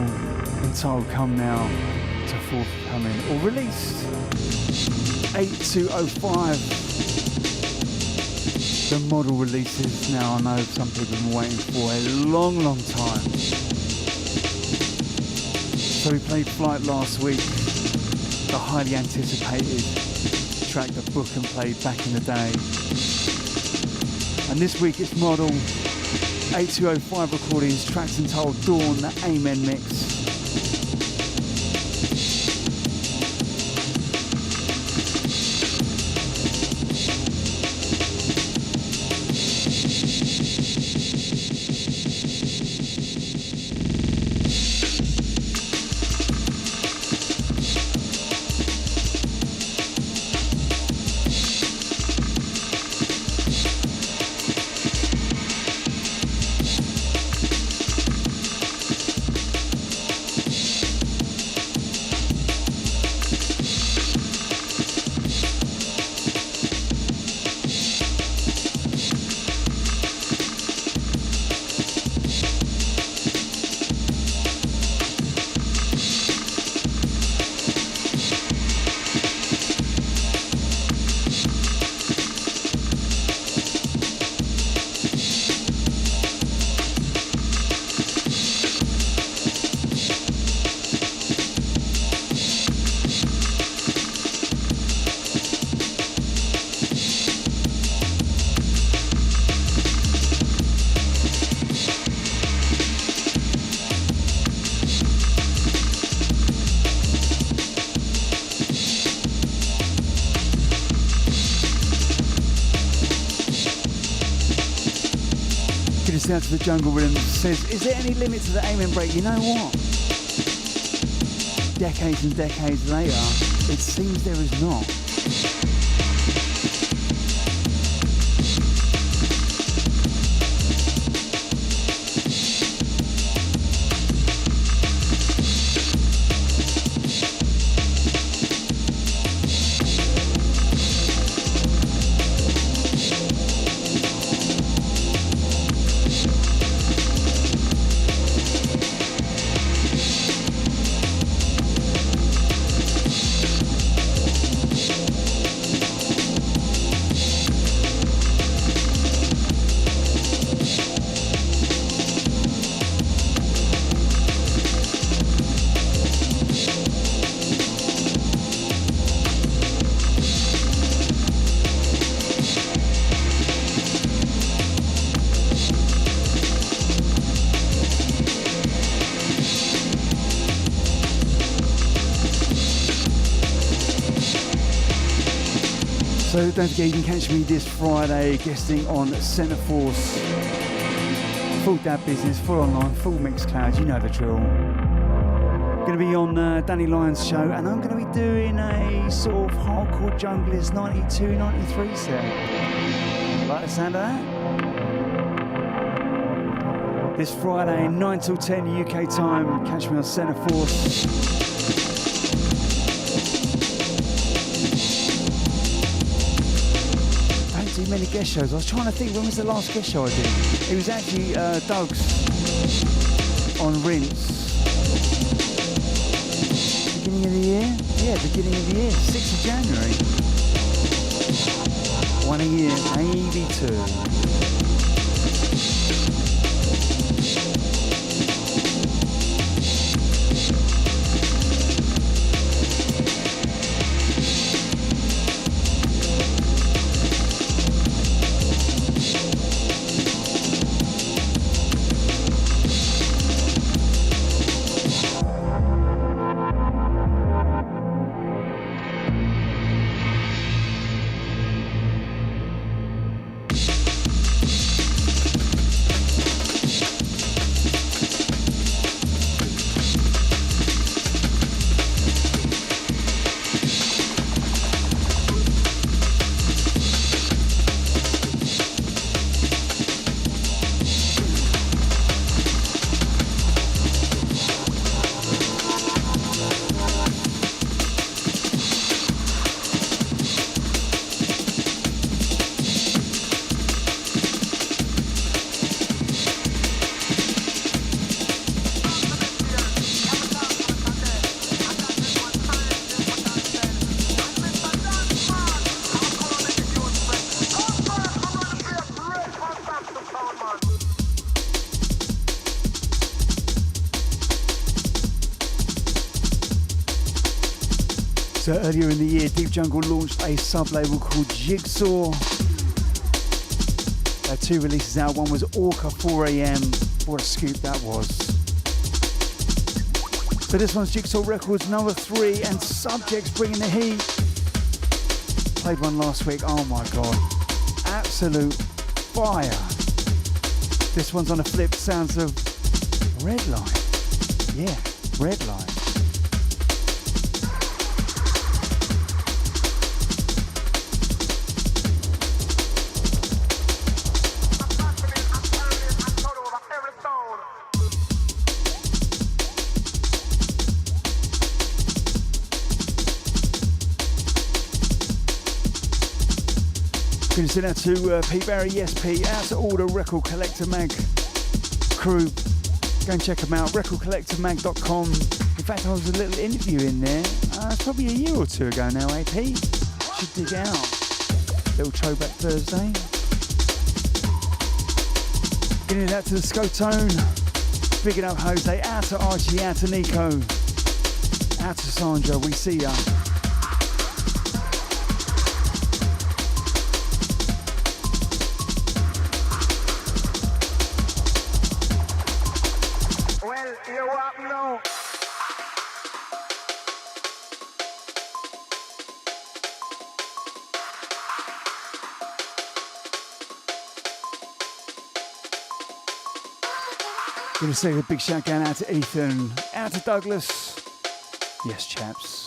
entitled Come Now to forthcoming or released 8205. The model releases now. I know some people have been waiting for a long time. So we played Flight last week, the highly anticipated track that Book and played back in the day. And this week it's model 8205 recordings, tracks entitled Dawn, the Amen mix. Down to the Jungle Rhythm says, is there any limit to the Amen break? You know what? Decades and decades later, it seems there is not. So don't forget, you can catch me this Friday guesting on Centre Force. Full dab business, full online, full Mixcloud, you know the drill. Going to be on Danny Lyons' show, and I'm going to be doing a sort of hardcore junglers 92, 93 set. Like the sound of that? This Friday, 9 till 10 UK time, catch me on Centre Force. Do many guest shows. I was trying to think, when was the last guest show I did? It was actually Doug's on Rinse. Beginning of the year? Yeah, beginning of the year, 6th of January. One a year, maybe two. So earlier in the year, Deep Jungle launched a sub-label called Jigsaw. They had two releases out. One was Orca 4am. What a scoop that was. So this one's Jigsaw Records number 3, and Subjects bringing the heat. Played one last week. Oh my god, absolute fire. This one's on a flip. Sounds of Redline. Yeah, Redline. Going to send out to Pete Barry, yes Pete, out to all the Record Collector Mag crew. Go and check them out, recordcollectormag.com. In fact, I was a little interview in there, it's probably a year or two ago now, eh Pete? Should dig out. Little throwback Thursday. Getting it out to the Scotone. Bigging up Jose, out to Archie, out to Nico. Out to Sandra, we see ya. Gonna say a big shout out to Ethan, out to Douglas. Yes, chaps.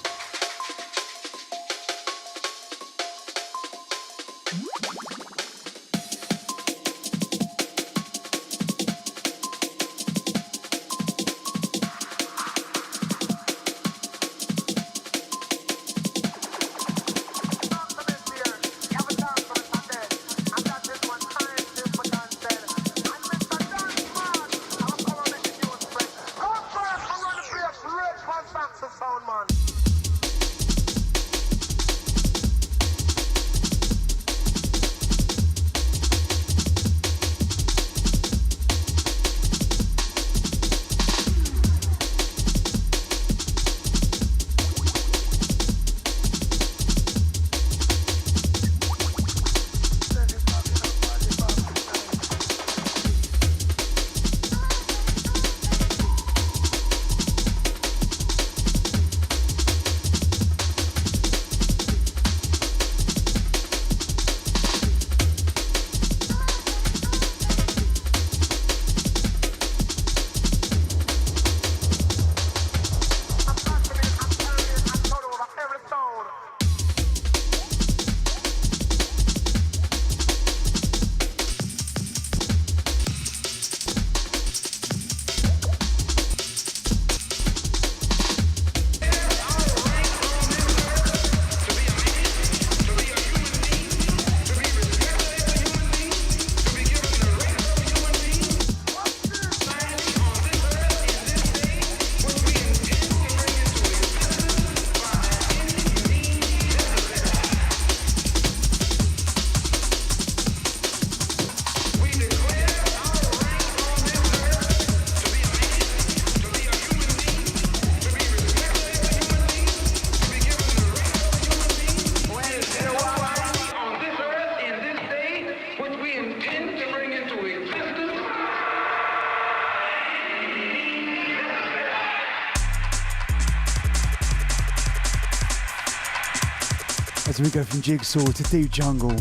As we go from Jigsaw to Deep Jungle.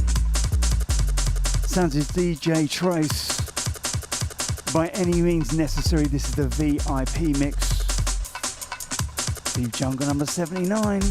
Sounds of DJ Trace. By any means necessary, this is the VIP mix. Deep Jungle number 79.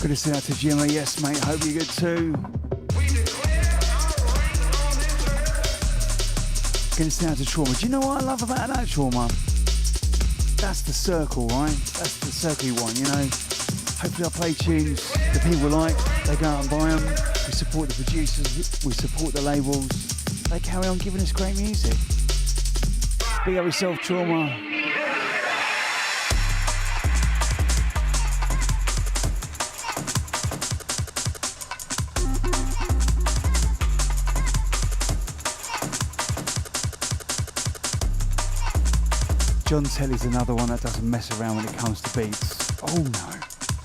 Good to see out to Jimmy. Yes, mate. Hope you're good too. Good to see out to Trauma. Do you know what I love about that, Trauma? That's the circle, right? That's the circle you want, you know? Hopefully I play tunes that people like. They go out and buy them. We support the producers. We support the labels. They carry on giving us great music. Big up yourself, Trauma. John Telly's another one that doesn't mess around when it comes to beats. Oh no.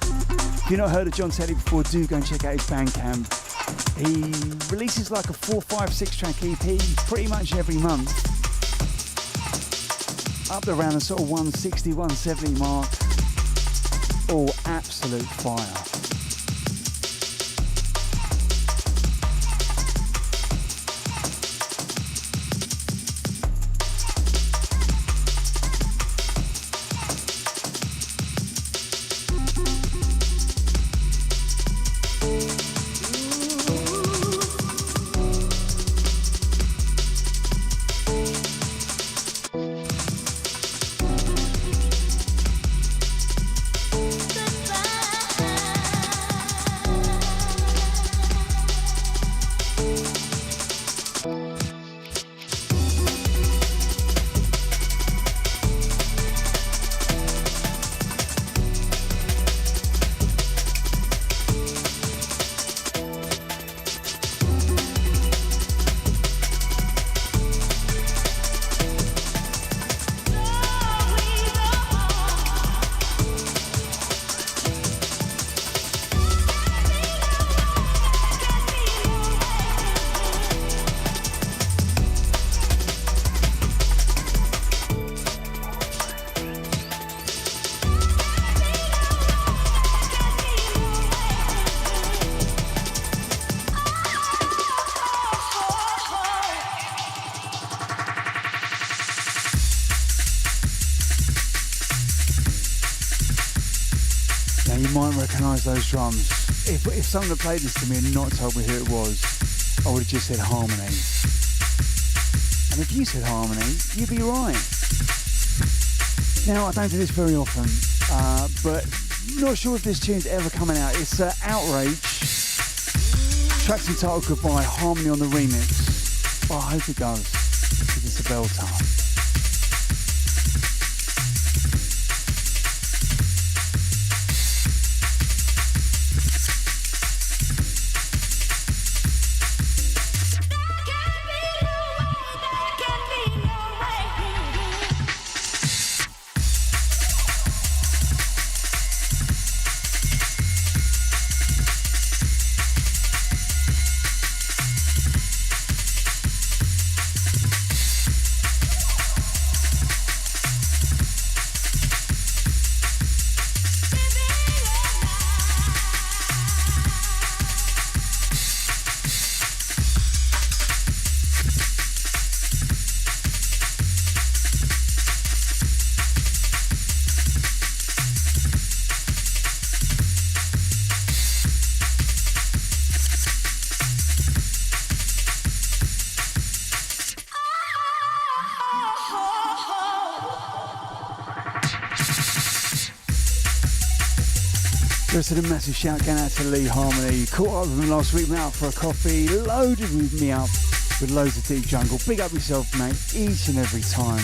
If you've not heard of John Telly before, do go and check out his Bandcamp. He releases like a 4, 5, 6 track EP pretty much every month. Up around the sort of 160, 170 mark. All absolute fire. Recognise those drums. If someone had played this to me and not told me who it was, I would have just said Harmony. And if you said Harmony, you'd be right. Now, I don't do this very often, but not sure if this tune's ever coming out. It's Outrage. Track's entitled Goodbye, Harmony on the remix. Oh, I hope it does, because it's a belter. Chris, and a massive shout going out to Lee Harmony. Caught up with him last week, went out for a coffee, loaded me up with loads of deep jungle. Big up yourself, mate, each and every time.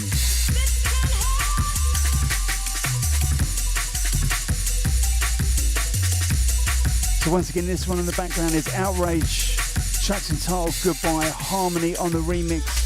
So once again, this one in the background is Outrage, tracks entitled Goodbye, Harmony on the remix.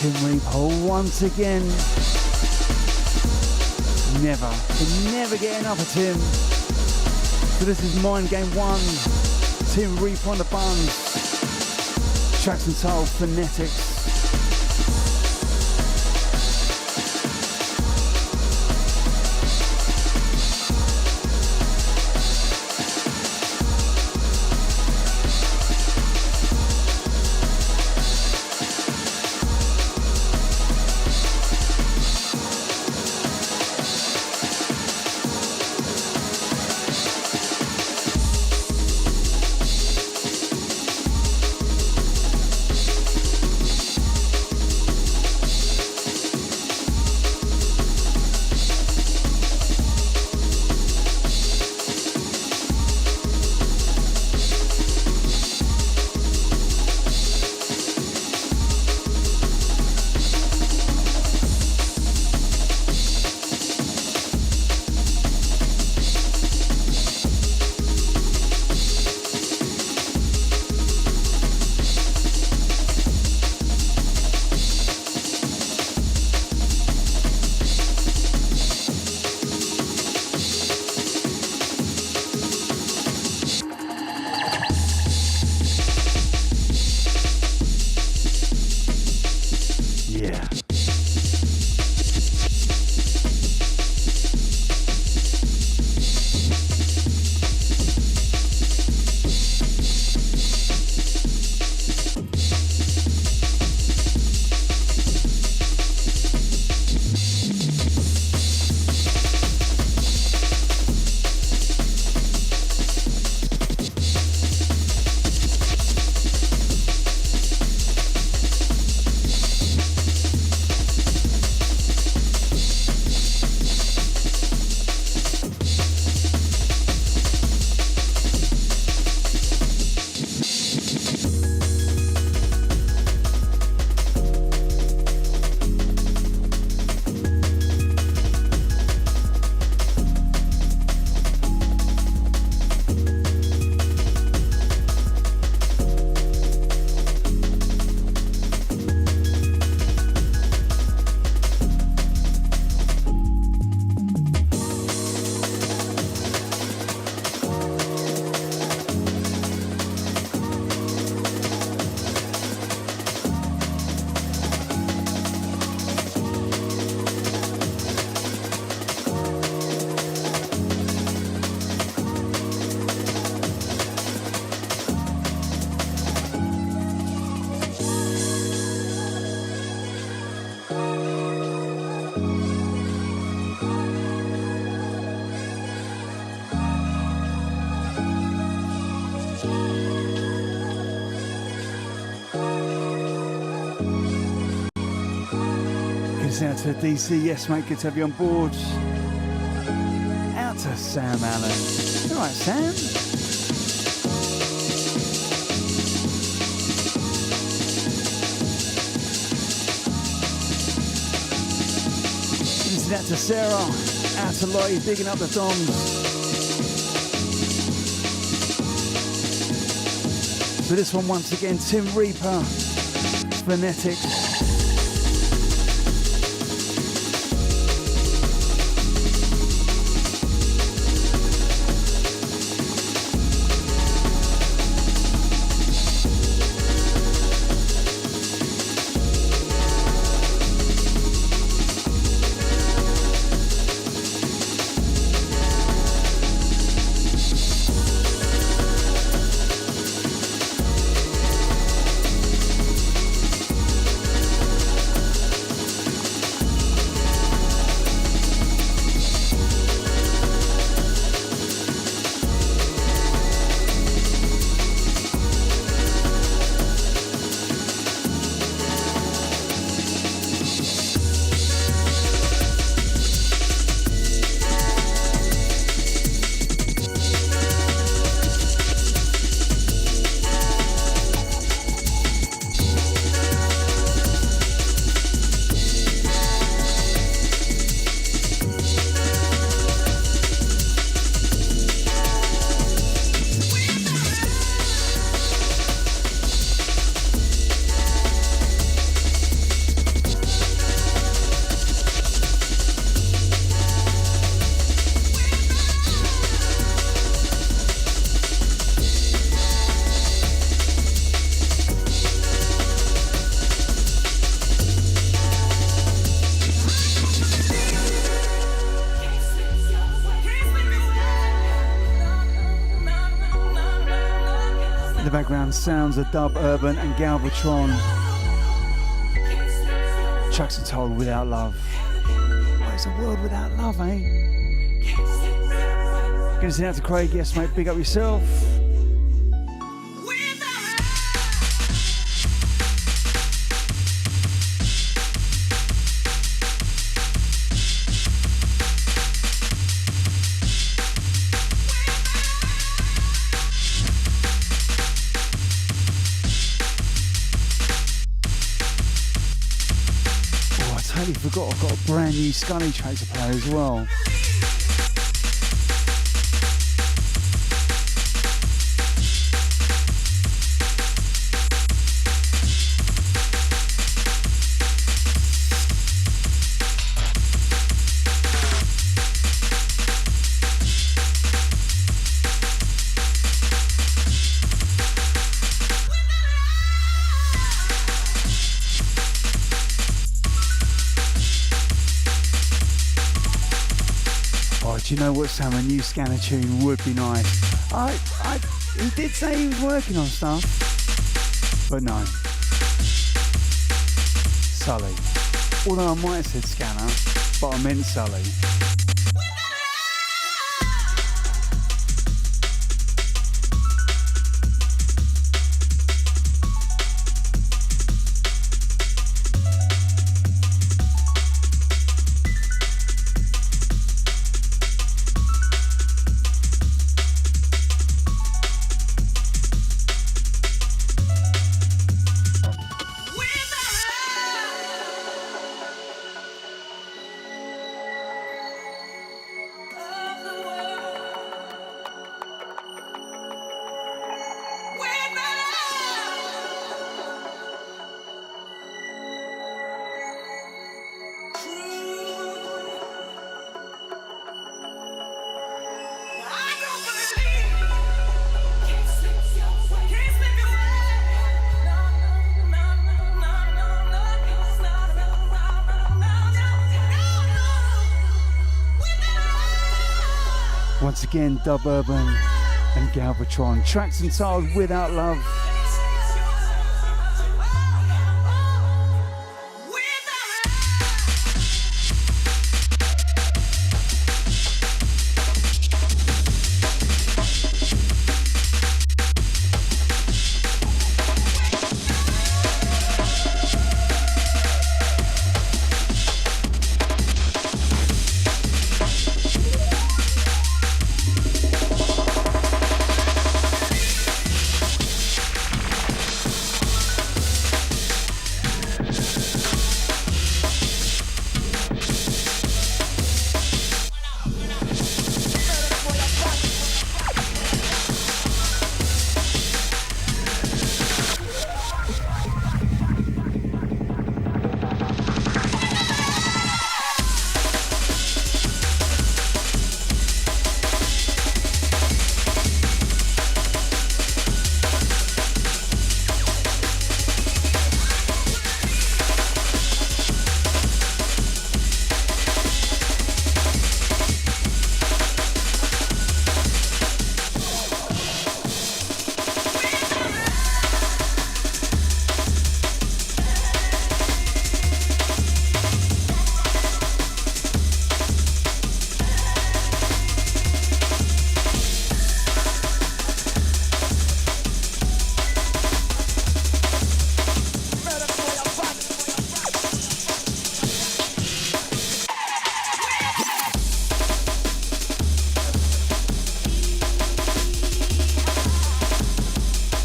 Tim Reaper once again. Never get enough of Tim. So this is Mind Game 1. Tim Reaper on the buns. Tracks entitled Phonetics. Out to DC, yes mate, good to have you on board. Out to Sam Allen. All right, Sam. Listen out to Sarah. Out to Lottie, digging up the Doms. So this one once again, Tim Reaper, Phonetics. Sounds of Dub Urban and Galvatron. Tracks are told without love. What is a world without love, eh? Gonna send out to Craig, yes mate, big up yourself. Forgot I've got a brand new Scully track to play as well. Do you know what, Sam? A new Scanner tune would be nice. He did say he was working on stuff, but no. Sully. Although I might have said Scanner, but I meant Sully. Once again, Dub Urban and Galvatron. Tracks entitled Without Love.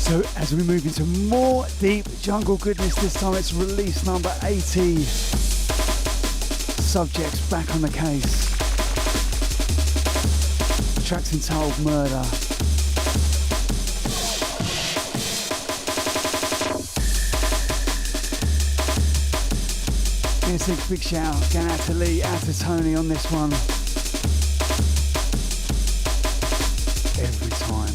So as we move into more deep jungle goodness, this time it's release number 80. Subjects back on the case. Tracks entitled Murder. Here's a big shout going out to Lee, out to Tony on this one. Every time.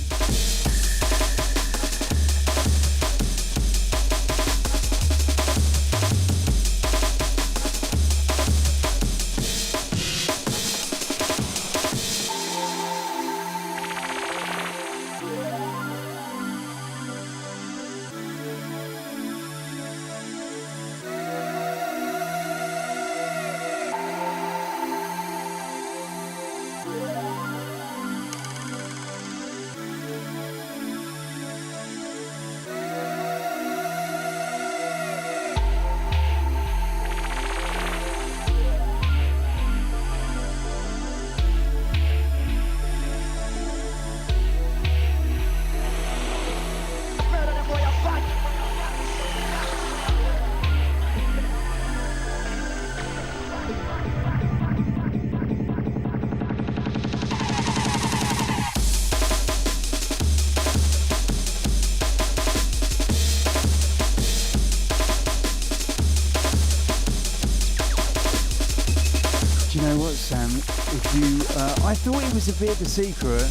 I thought it was a bit of a secret,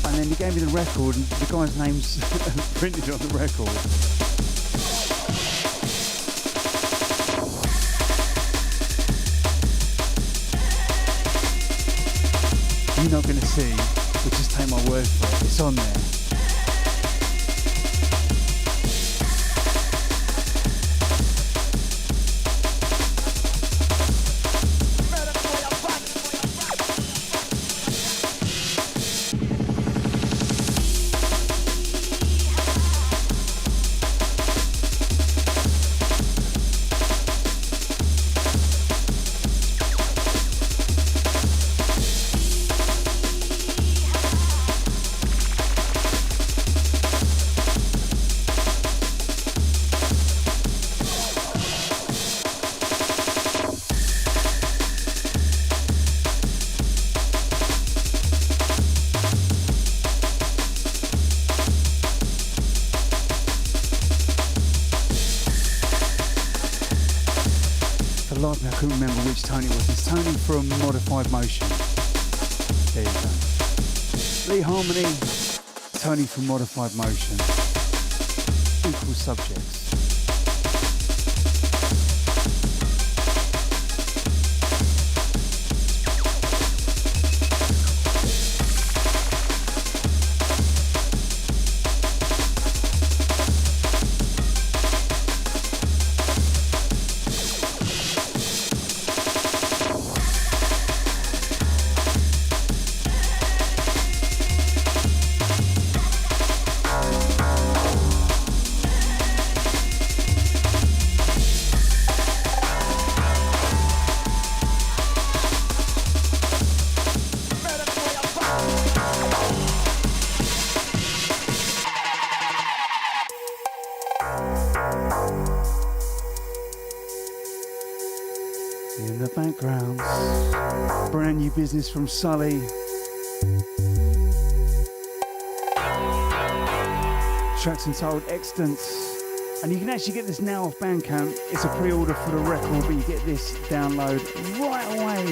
and then he gave me the record, and the guy's name's printed on the record. You're not going to see, but just take my word for it. It's on there. I couldn't remember which Tony it was. It's Tony from Modified Motion. There you go. Lee Harmony, Tony from Modified Motion. Equal subjects. In the background, brand new business from Sully. Track's entitled Extance. And you can actually get this now off Bandcamp. It's a pre-order for the record, but you get this download right away.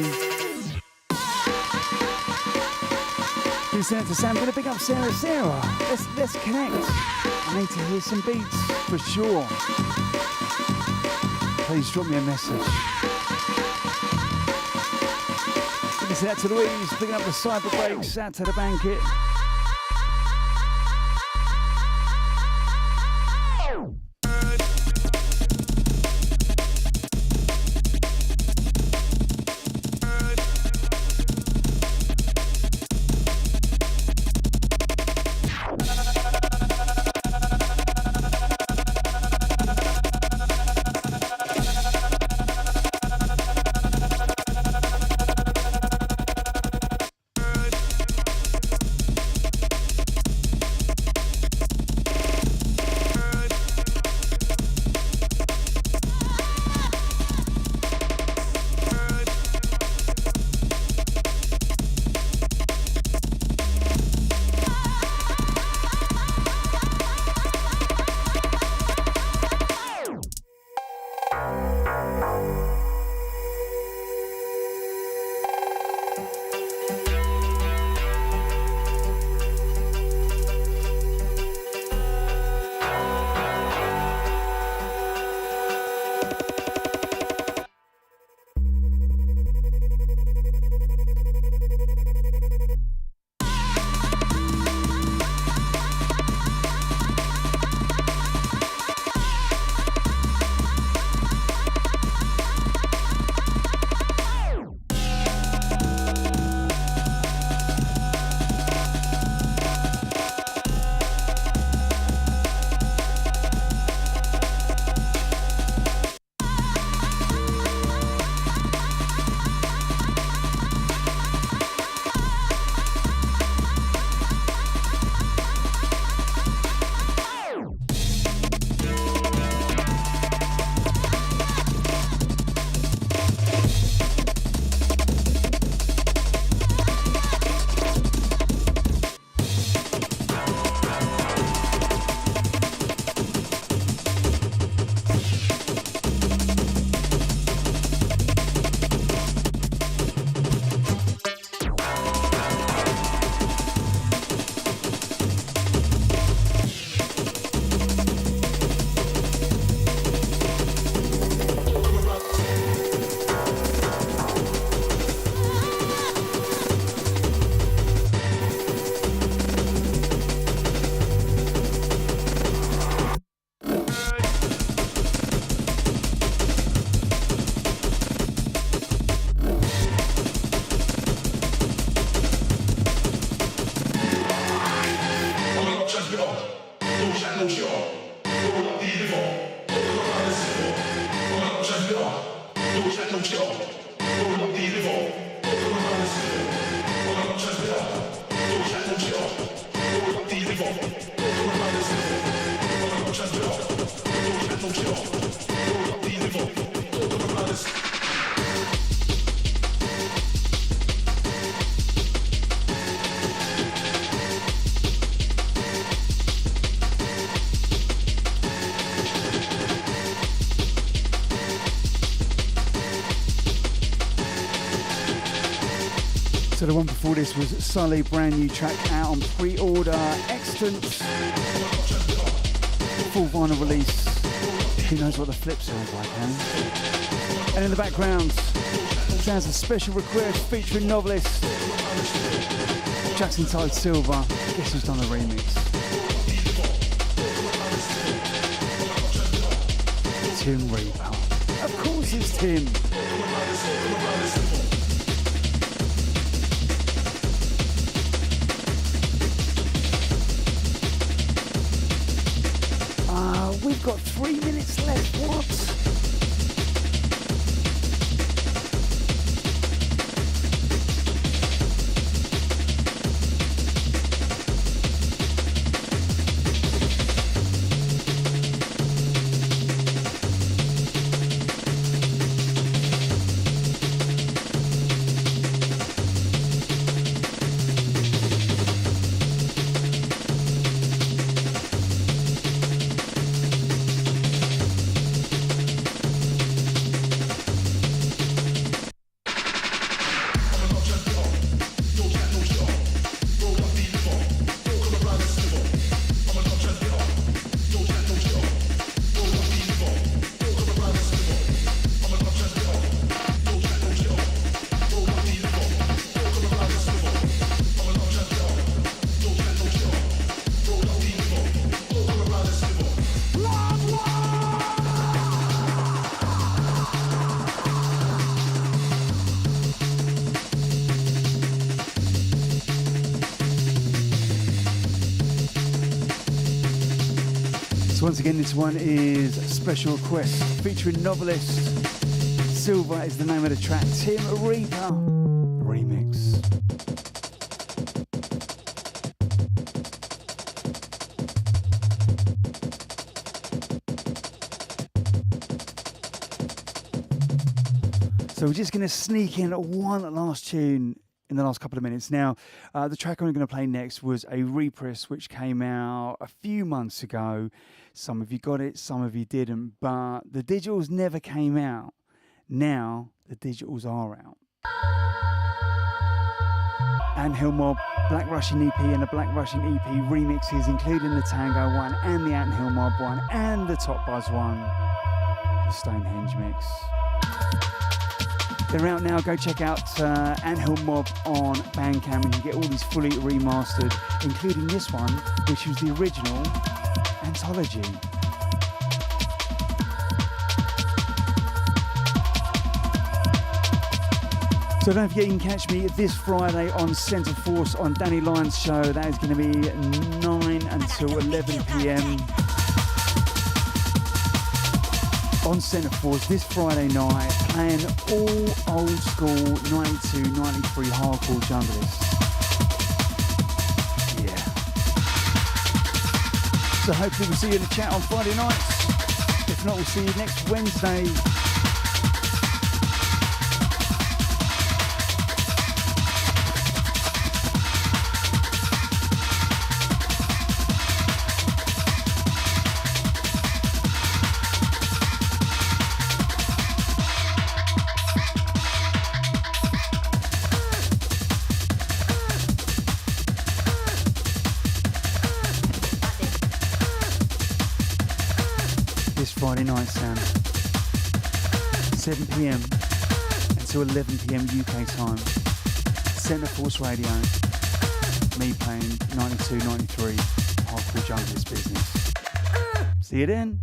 Been sent to Sam. I'm going to pick up Sarah. Let's connect. I need to hear some beats for sure. Please drop me a message. Listen out to Louise, picking up the cyber breaks, out to the banquet. So the one before this was Sully, brand new track out on pre-order. Excellent. Full vinyl release. Who knows what the flip sounds like, eh? And in the background, sounds a special request featuring Novelist. Track's entitled Silver. Guess who's done the remix? Tim Reaper. Of course it's Tim. We've got 3 minutes left. What? Once again, this one is a special request featuring Novelist. Silver is the name of the track. Tim Reaper remix. So we're just going to sneak in one last tune in the last couple of minutes. Now, the track I'm going to play next was a repress which came out a few months ago. Some of you got it, some of you didn't, but the digitals never came out. Now, the digitals are out. Anthill Mob, Black Russian EP and the Black Russian EP remixes, including the Tango one and the Anthill Mob one and the Top Buzz one, the Stonehenge mix. They're out now. Go check out Anthill Mob on Bandcamp and you get all these fully remastered, including this one, which was the original Anthology. So don't forget you can catch me this Friday on Centre Force on Danny Lyons' show. That is going to be 9 until 11 p.m. on Centre Force this Friday night, playing all old school 92, 93 hardcore junglists. Yeah. So hopefully we'll see you in the chat on Friday nights. If not, we'll see you next Wednesday. Friday night, Sam. 7 p.m. until 11 p.m. UK time. Centre Force Radio. Me playing 92, 93 hardcore junglist business. See you then.